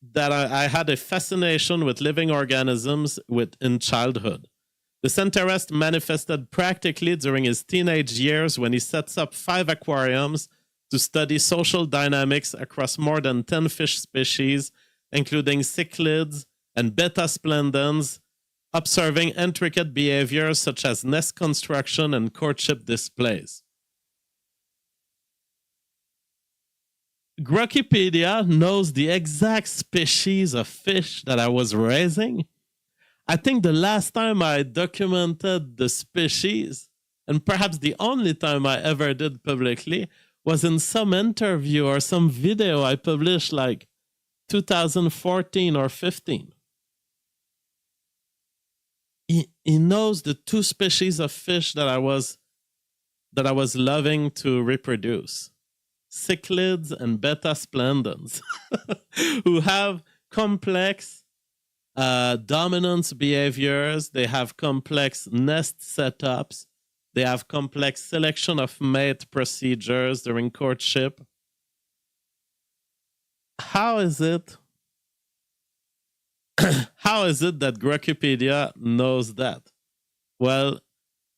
that I had a fascination with living organisms in childhood. This interest manifested practically during his teenage years when he sets up 5 aquariums to study social dynamics across more than 10 fish species, including cichlids and beta splendens, observing intricate behaviors such as nest construction and courtship displays. Wikipedia knows the exact species of fish that I was raising. I think the last time I documented the species, and perhaps the only time I ever did publicly, was in some interview or some video I published like 2014 or 15. He knows the 2 species of fish that I was loving to reproduce. Cichlids and beta splendens, who have complex dominance behaviors. They have complex nest setups. They have complex selection of mate procedures during courtship. How is it that Wikipedia knows that? Well,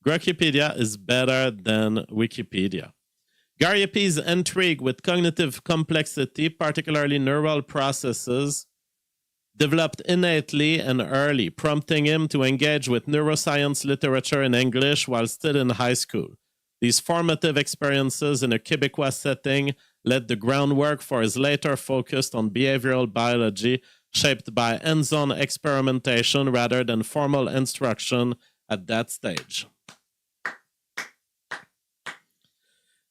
Wikipedia is better than Wikipedia. Gariépy's intrigue with cognitive complexity, particularly neural processes, developed innately and early, prompting him to engage with neuroscience literature in English while still in high school. These formative experiences in a Quebecois setting laid the groundwork for his later focus on behavioral biology, shaped by hands-on experimentation rather than formal instruction at that stage.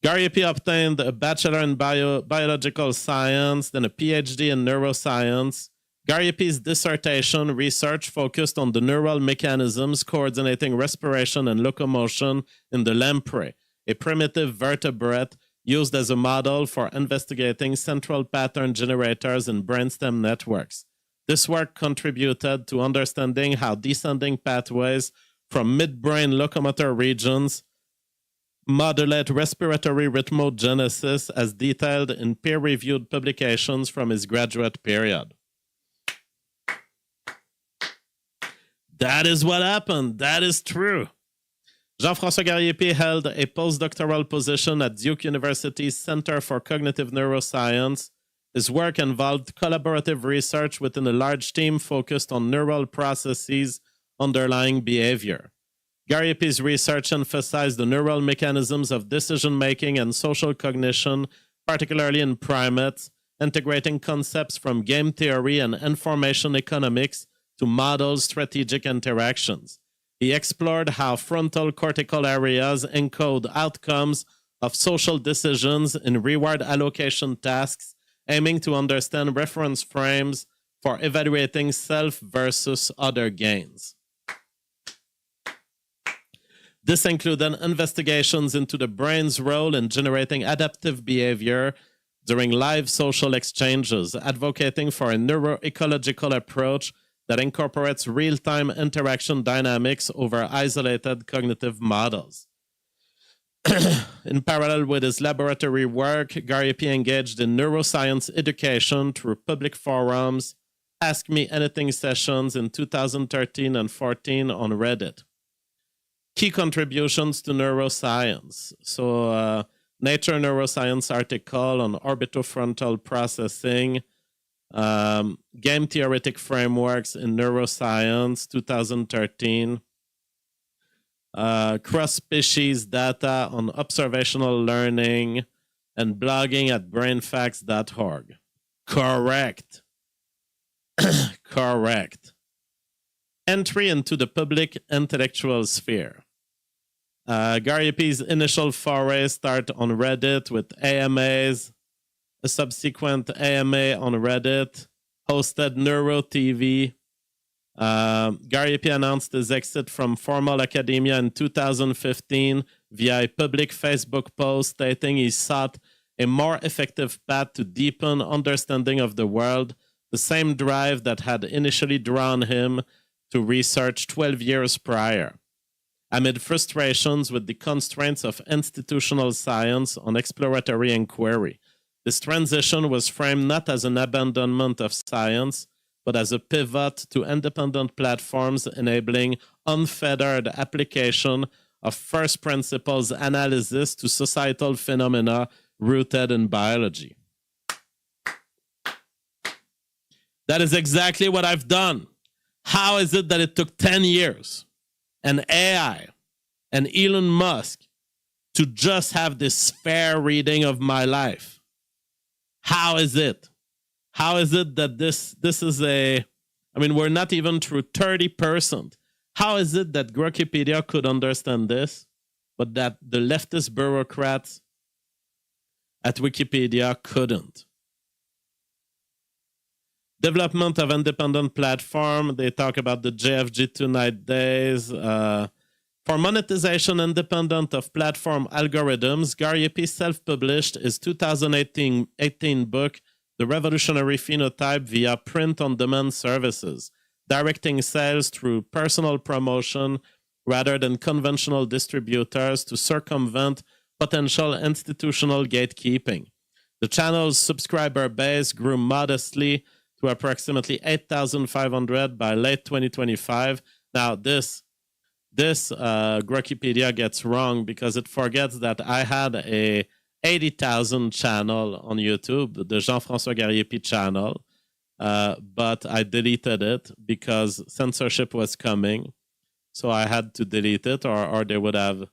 Gariépy obtained a bachelor in biological science, then a PhD in neuroscience. Gariépy's dissertation research focused on the neural mechanisms coordinating respiration and locomotion in the lamprey, a primitive vertebrate used as a model for investigating central pattern generators in brainstem networks. This work contributed to understanding how descending pathways from midbrain locomotor regions modulate respiratory rhythmogenesis as detailed in peer-reviewed publications from his graduate period. That is what happened. That is true. Jean-François Gariépy held a postdoctoral position at Duke University's Center for Cognitive Neuroscience. His work involved collaborative research within a large team focused on neural processes underlying behavior. Gariépy's research emphasized the neural mechanisms of decision-making and social cognition, particularly in primates, integrating concepts from game theory and information economics to model strategic interactions. He explored how frontal cortical areas encode outcomes of social decisions in reward allocation tasks, aiming to understand reference frames for evaluating self versus other gains. This included investigations into the brain's role in generating adaptive behavior during live social exchanges, advocating for a neuroecological approach that incorporates real-time interaction dynamics over isolated cognitive models. In parallel with his laboratory work, Gariépy engaged in neuroscience education through public forums, Ask Me Anything sessions in 2013 and 14 on Reddit. Key contributions to neuroscience. So, Nature Neuroscience article on orbitofrontal processing, game theoretic frameworks in neuroscience, 2013. Cross-species data on observational learning and blogging at brainfacts.org. Correct. Correct. Entry into the public intellectual sphere. Gariépy's initial foray started on Reddit with AMAs, a subsequent AMA on Reddit, hosted Neuro TV. Gariépy announced his exit from formal academia in 2015 via a public Facebook post stating he sought a more effective path to deepen understanding of the world, the same drive that had initially drawn him to research 12 years prior. Amid frustrations with the constraints of institutional science on exploratory inquiry, this transition was framed not as an abandonment of science, but as a pivot to independent platforms enabling unfettered application of first principles analysis to societal phenomena rooted in biology. That is exactly what I've done. How is it that it took 10 years and AI and Elon Musk to just have this fair reading of my life? How is it? How is it that this is we're not even through 30%. How is it that Wikipedia could understand this, but that the leftist bureaucrats at Wikipedia couldn't? Development of independent platform. They talk about the JFGT night days. For monetization independent of platform algorithms, Gariépy self-published his 2018 book, The Revolutionary Phenotype, via print-on-demand services, directing sales through personal promotion rather than conventional distributors to circumvent potential institutional gatekeeping. The channel's subscriber base grew modestly to approximately 8,500 by late 2025. Now, this Wikipedia gets wrong because it forgets that I had a 80,000 channel on YouTube, the Jean-François Gariépy channel. but I deleted it because censorship was coming. So I had to delete it, or they would have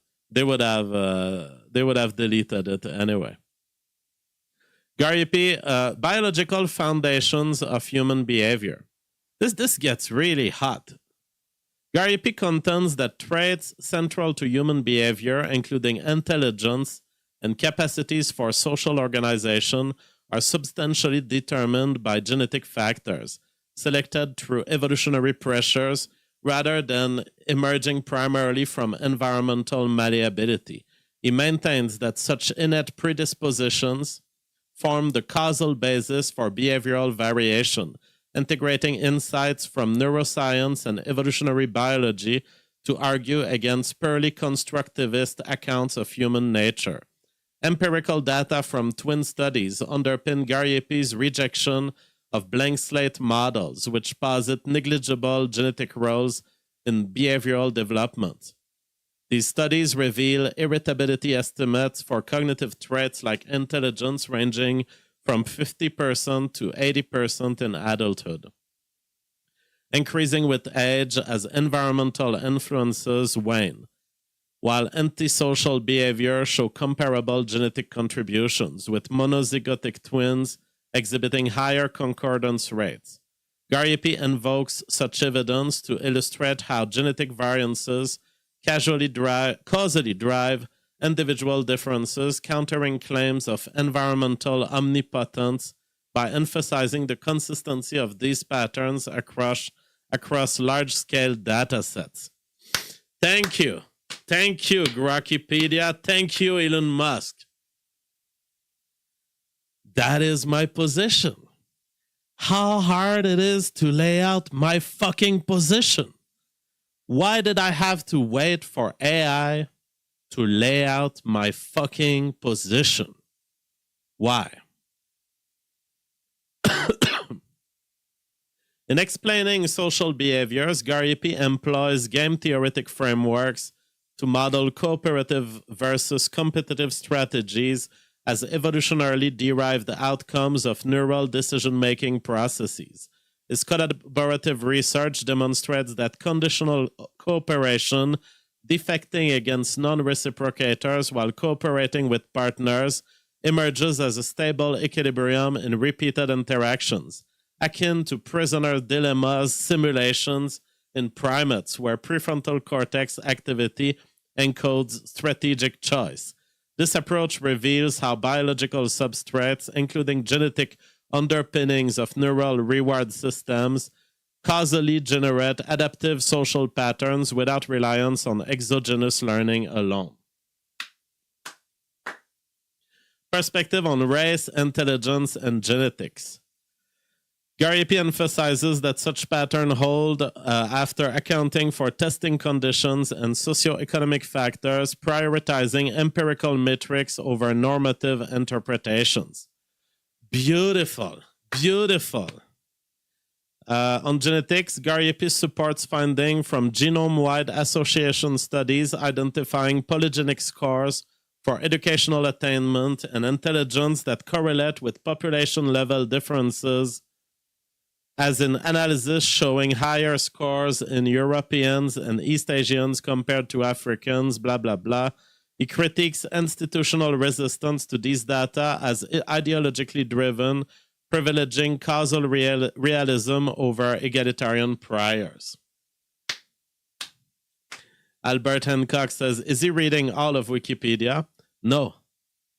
deleted it anyway. Gariépy, biological foundations of human behavior. This gets really hot. Gariépy contends that traits central to human behavior, including intelligence and capacities for social organization, are substantially determined by genetic factors, selected through evolutionary pressures rather than emerging primarily from environmental malleability. He maintains that such innate predispositions form the causal basis for behavioral variation, integrating insights from neuroscience and evolutionary biology to argue against purely constructivist accounts of human nature. Empirical data from twin studies underpin Gariépy's rejection of blank slate models, which posit negligible genetic roles in behavioral development. These studies reveal irritability estimates for cognitive traits like intelligence ranging from 50% to 80% in adulthood, increasing with age as environmental influences wane, while antisocial behavior show comparable genetic contributions, with monozygotic twins exhibiting higher concordance rates. Gariépy invokes such evidence to illustrate how genetic variances causally drive individual differences, countering claims of environmental omnipotence by emphasizing the consistency of these patterns across large-scale data sets. Thank you. Thank you, Wikipedia. Thank you, Elon Musk. That is my position. How hard it is to lay out my fucking position. Why did I have to wait for AI to lay out my fucking position? Why? In explaining social behaviors, Gariépy employs game theoretic frameworks to model cooperative versus competitive strategies as evolutionarily derived outcomes of neural decision-making processes. His collaborative research demonstrates that conditional cooperation, defecting against non-reciprocators while cooperating with partners, emerges as a stable equilibrium in repeated interactions, akin to prisoner dilemmas simulations in primates where prefrontal cortex activity encodes strategic choice. This approach reveals how biological substrates, including genetic underpinnings of neural reward systems, causally generate adaptive social patterns without reliance on exogenous learning alone. Perspective on race, intelligence, and genetics. Gariépy emphasizes that such patterns hold after accounting for testing conditions and socioeconomic factors, prioritizing empirical metrics over normative interpretations. Beautiful, beautiful. On genetics, Gariépy supports finding from genome-wide association studies identifying polygenic scores for educational attainment and intelligence that correlate with population-level differences, as in analysis showing higher scores in Europeans and East Asians compared to Africans, blah, blah, blah. He critiques institutional resistance to these data as ideologically driven, privileging causal realism over egalitarian priors. Albert Hancock says, is he reading all of Wikipedia? No,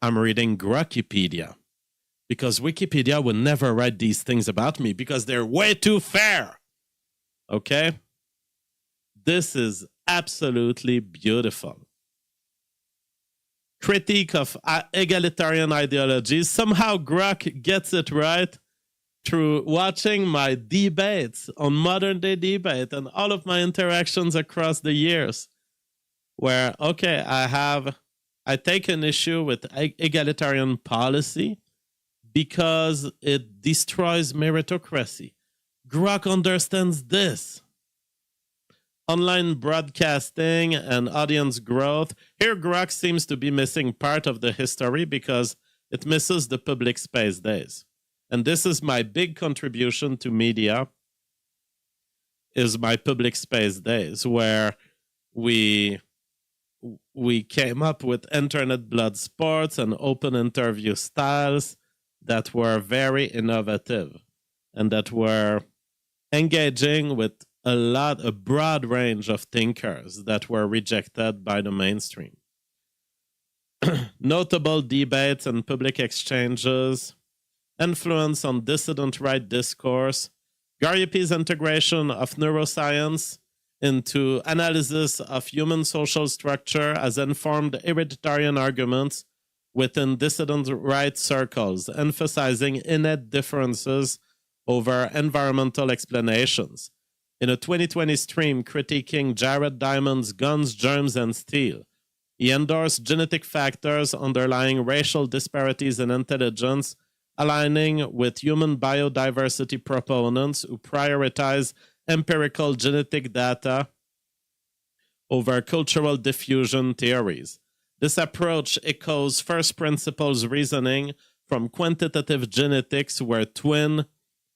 I'm reading Wikipedia. Because Wikipedia would never write these things about me because they're way too fair. Okay? This is absolutely beautiful. Critique of egalitarian ideologies. Somehow Grok gets it right through watching my debates on modern day debate and all of my interactions across the years. Where, okay, I take an issue with egalitarian policy because it destroys meritocracy. Grok understands this. Online broadcasting and audience growth. Here, Grok seems to be missing part of the history because it misses the public space days. and this is my big contribution to media, is my public space days, where we came up with internet blood sports and open interview styles that were very innovative and that were engaging with a broad range of thinkers that were rejected by the mainstream. Notable debates and public exchanges, influence on dissident right discourse, Gariépy's integration of neuroscience into analysis of human social structure as informed hereditarian arguments within dissident right circles, emphasizing innate differences over environmental explanations. In a 2020 stream critiquing Jared Diamond's Guns, Germs, and Steel, he endorsed genetic factors underlying racial disparities in intelligence, aligning with human biodiversity proponents who prioritize empirical genetic data over cultural diffusion theories. This approach echoes first principles reasoning from quantitative genetics, where twin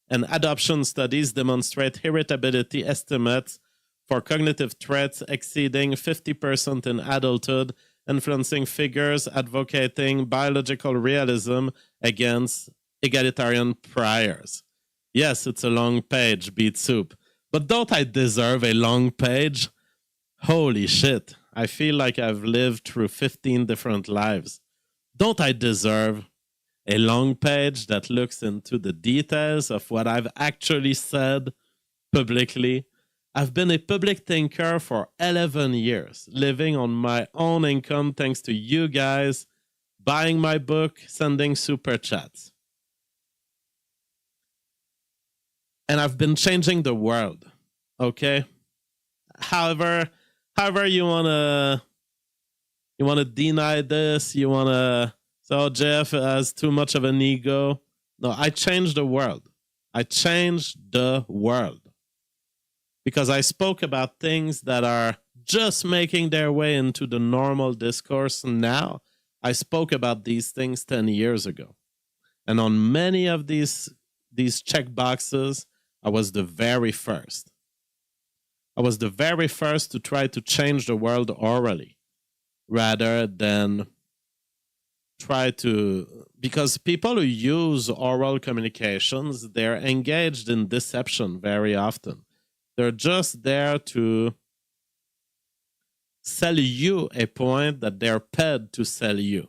and adoption studies demonstrate heritability estimates for cognitive traits exceeding 50% in adulthood, influencing figures advocating biological realism against egalitarian priors. Yes, it's a long page, Beat Soup. But don't I deserve a long page? Holy shit. I feel like I've lived through 15 different lives. Don't I deserve a long page that looks into the details of what I've actually said publicly? I've been a public thinker for 11 years, living on my own income thanks to you guys, buying my book, sending super chats. And I've been changing the world, okay? However you wanna deny this, you wanna, so Jeff has too much of an ego. No, I changed the world. I changed the world. Because I spoke about things that are just making their way into the normal discourse now. I spoke about these things 10 years ago. And on many of these check boxes, I was the very first. I was the very first to try to change the world orally, rather than try to, because people who use oral communications, they're engaged in deception very often. They're just there to sell you a point that they're paid to sell you.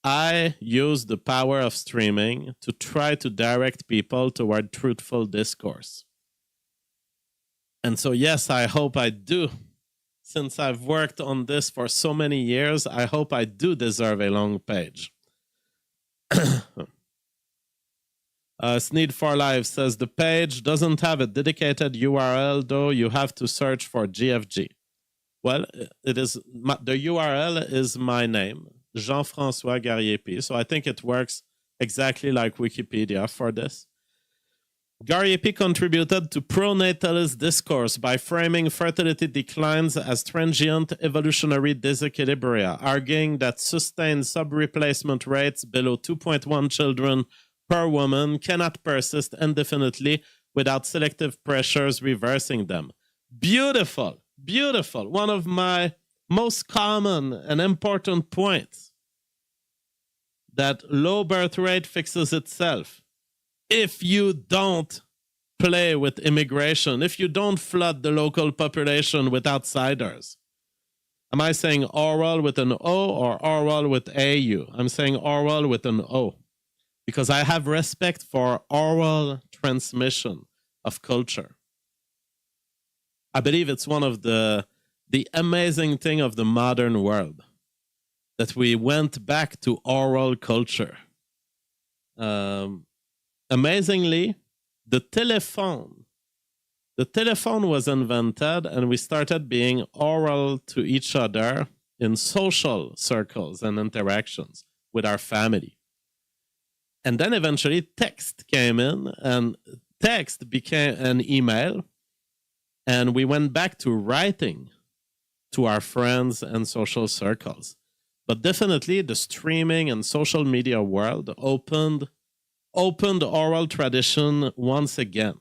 I use the power of streaming to try to direct people toward truthful discourse. And so, yes, I hope I do. Since I've worked on this for so many years, I hope I do deserve a long page. Sneed for Life says the page doesn't have a dedicated URL, though. You have to search for GFG. Well, it is the URL is my name, Jean-François Gariépy. So I think it works exactly like Wikipedia for this. Gariépy contributed to pronatalist discourse by framing fertility declines as transient evolutionary disequilibria, arguing that sustained sub-replacement rates below 2.1 children per woman cannot persist indefinitely without selective pressures reversing them. Beautiful, beautiful. One of my most common and important points, that low birth rate fixes itself. If you don't play with immigration, if you don't flood the local population with outsiders. Am I saying oral with an O or oral with AU? I'm saying oral with an O, because I have respect for oral transmission of culture. I believe it's one of the amazing thing of the modern world, that we went back to oral culture. Amazingly, the telephone was invented and we started being oral to each other in social circles and interactions with our family. And then eventually text came in, and text became an email, and we went back to writing to our friends and social circles. But definitely the streaming and social media world opened opened oral tradition once again.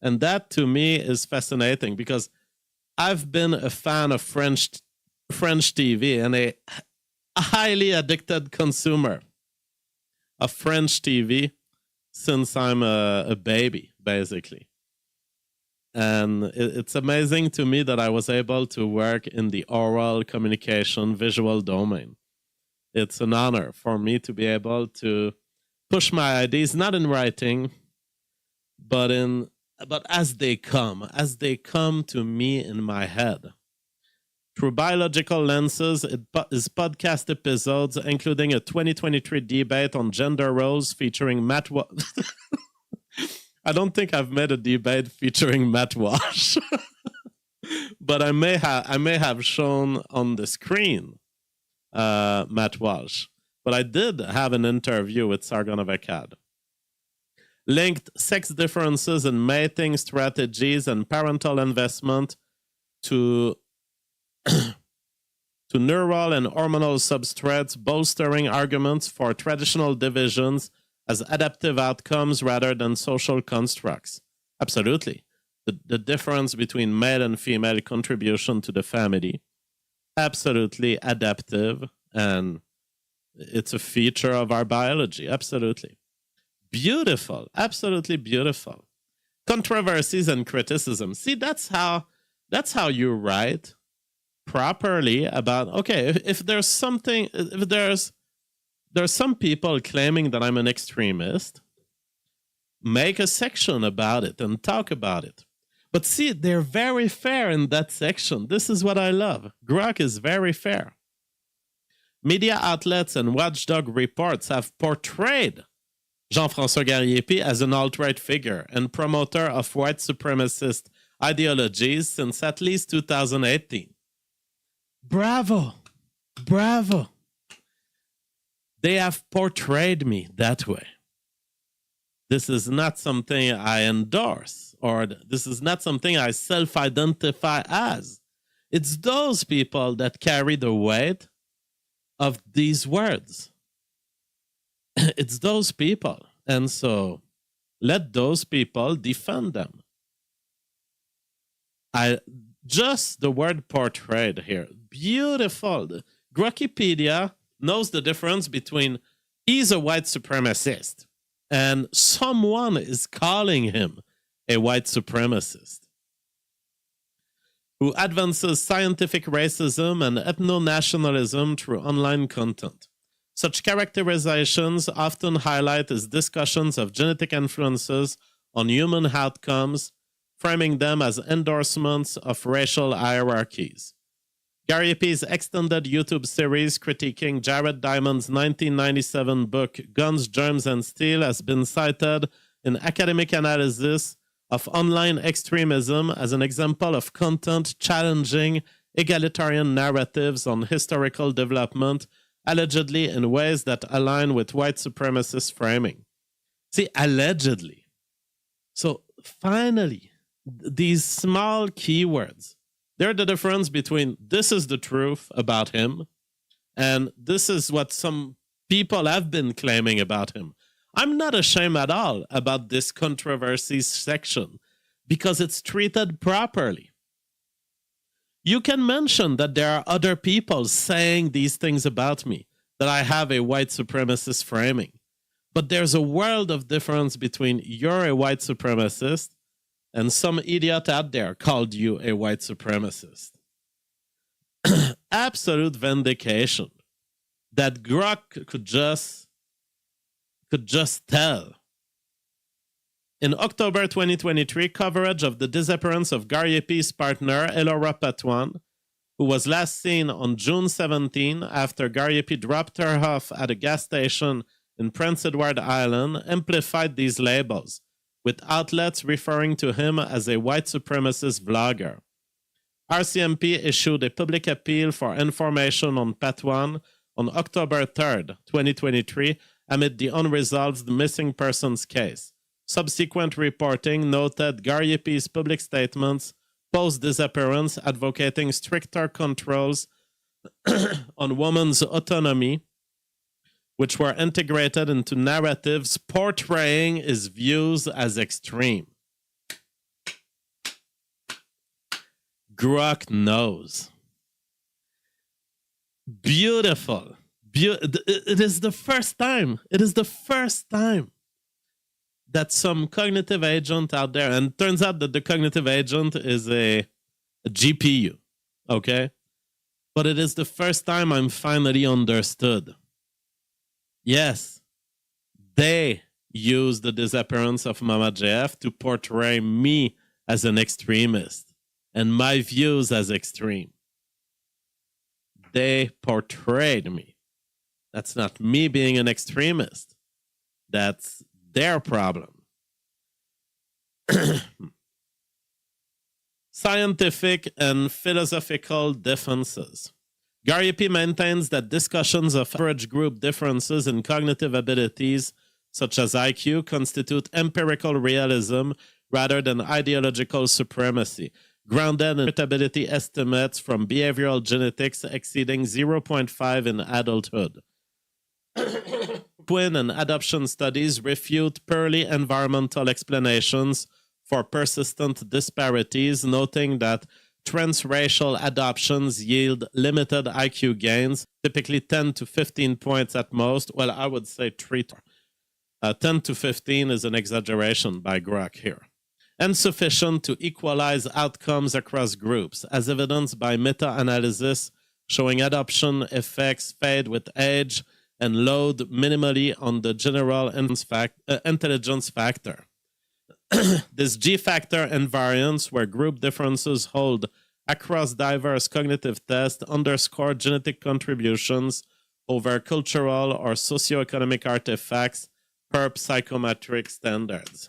And that to me is fascinating because I've been a fan of French TV and a highly addicted consumer of French TV since I'm a baby, basically. And it's amazing to me that I was able to work in the oral communication visual domain. It's an honor for me to be able to push my ideas, not in writing, but as they come to me in my head. Through biological lenses, it is podcast episodes, including a 2023 debate on gender roles featuring Matt I don't think I've made a debate featuring Matt Walsh, but I may have shown on the screen Matt Walsh. But I did have an interview with Sargon of Akkad. Linked sex differences in mating strategies and parental investment to neural and hormonal substrates, bolstering arguments for traditional divisions as adaptive outcomes rather than social constructs. Absolutely. The difference between male and female contribution to the family, absolutely adaptive, and it's a feature of our biology. Absolutely. Beautiful. Absolutely beautiful. Controversies and criticism. See, that's how you write properly about, okay, if there's some people claiming that I'm an extremist, make a section about it and talk about it. But see, they're very fair in that section. This is what I love. Grok is very fair. Media outlets and watchdog reports have portrayed Jean-François Gariépy as an alt-right figure and promoter of white supremacist ideologies since at least 2018. Bravo. Bravo. They have portrayed me that way. This is not something I endorse, or this is not something I self-identify as. It's those people that carry the weight of these words. It's those people. And so let those people defend them. Just the word portrayed here. Beautiful. Wikipedia knows the difference between he's a white supremacist and someone is calling him a white supremacist who advances scientific racism and ethno-nationalism through online content. Such characterizations often highlight his discussions of genetic influences on human outcomes, framing them as endorsements of racial hierarchies. Gariépy's extended YouTube series critiquing Jared Diamond's 1997 book Guns, Germs, and Steel has been cited in academic analysis of online extremism as an example of content challenging egalitarian narratives on historical development, allegedly in ways that align with white supremacist framing. See, allegedly. So finally, these small keywords, they're the difference between this is the truth about him and this is what some people have been claiming about him. I'm not ashamed at all about this controversy section because it's treated properly. You can mention that there are other people saying these things about me, that I have a white supremacist framing. But there's a world of difference between you're a white supremacist and some idiot out there called you a white supremacist. Absolute vindication that Grok could just tell. In October 2023, coverage of the disappearance of Gariépy's partner, Elora Patouan, who was last seen on June 17 after Gariépy dropped her off at a gas station in Prince Edward Island, amplified these labels, with outlets referring to him as a white supremacist vlogger. RCMP issued a public appeal for information on Patouan on October 3rd, 2023, amid the unresolved missing persons case. Subsequent reporting noted Gariépy's public statements post-disappearance advocating stricter controls on women's autonomy which were integrated into narratives portraying his views as extreme. Grok knows. Beautiful. It is the first time. It is the first time that some cognitive agent out there, and it turns out that the cognitive agent is a GPU, okay? But it is the first time I'm finally understood. Yes, they use the disappearance of Mama JF to portray me as an extremist and my views as extreme. They portrayed me. That's not me being an extremist. That's their problem. Scientific and philosophical differences. Gariépy maintains that discussions of average group differences in cognitive abilities, such as IQ, constitute empirical realism rather than ideological supremacy, grounded in heritability estimates from behavioral genetics exceeding 0.5 in adulthood. Twin and adoption studies refute purely environmental explanations for persistent disparities, noting that transracial adoptions yield limited IQ gains, typically 10 to 15 points at most. Well, I would say 10 to 15 is an exaggeration by Grok here. And sufficient to equalize outcomes across groups, as evidenced by meta-analysis showing adoption effects fade with age and load minimally on the general intelligence factor. This G-factor invariance, where group differences hold across diverse cognitive tests, underscore genetic contributions over cultural or socioeconomic artifacts per psychometric standards.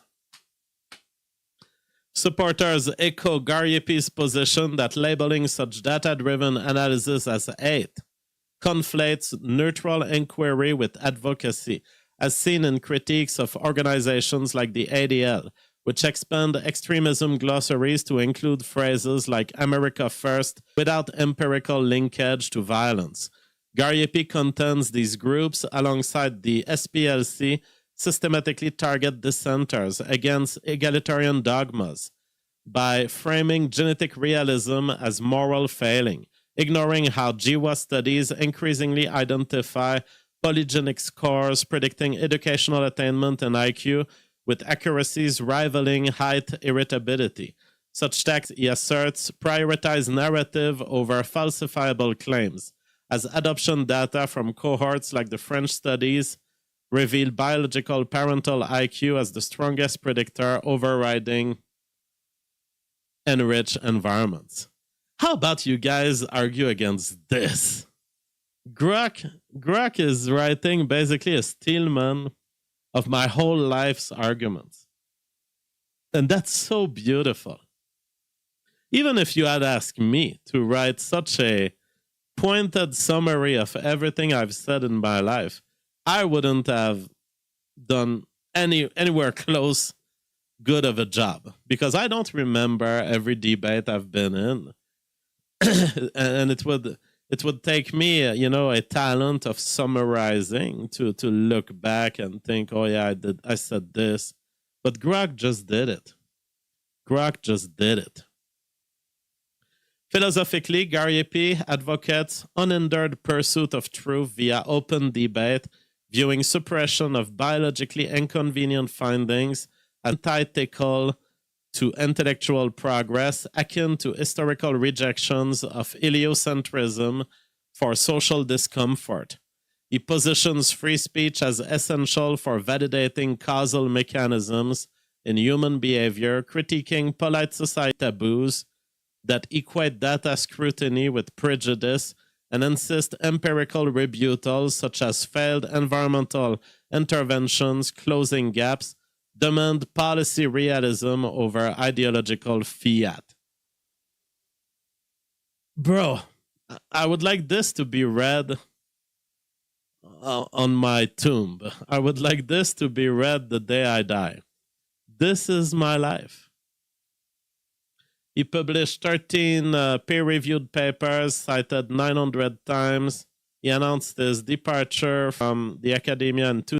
Supporters echo Gariépy's position that labeling such data-driven analysis as hate conflates neutral inquiry with advocacy, as seen in critiques of organizations like the ADL, which expand extremism glossaries to include phrases like America First without empirical linkage to violence. Gariépy contends these groups, alongside the SPLC, systematically target dissenters against egalitarian dogmas by framing genetic realism as moral failing, ignoring how GWAS studies increasingly identify polygenic scores predicting educational attainment and IQ with accuracies rivaling height irritability. Such texts, he asserts, prioritize narrative over falsifiable claims, as adoption data from cohorts like the French studies reveal biological parental IQ as the strongest predictor, overriding enriched environments. How about you guys argue against this? Grok is writing basically a Stillman of my whole life's arguments. And that's so beautiful. Even if you had asked me to write such a pointed summary of everything I've said in my life, I wouldn't have done anywhere close good of a job, because I don't remember every debate I've been in. And it would take me, a talent of summarizing to look back and think, oh yeah, I said this. But Grok just did it. Grok just did it. Philosophically, Gariépy advocates unhindered pursuit of truth via open debate, viewing suppression of biologically inconvenient findings as antithetical to intellectual progress, akin to historical rejections of heliocentrism for social discomfort. He positions free speech as essential for validating causal mechanisms in human behavior, critiquing polite society taboos that equate data scrutiny with prejudice and insist empirical rebuttals such as failed environmental interventions, closing gaps, demand policy realism over ideological fiat. Bro, I would like this to be read on my tomb. I would like this to be read the day I die. This is my life. He published 13 peer-reviewed papers, cited 900 times. He announced his departure from the academia in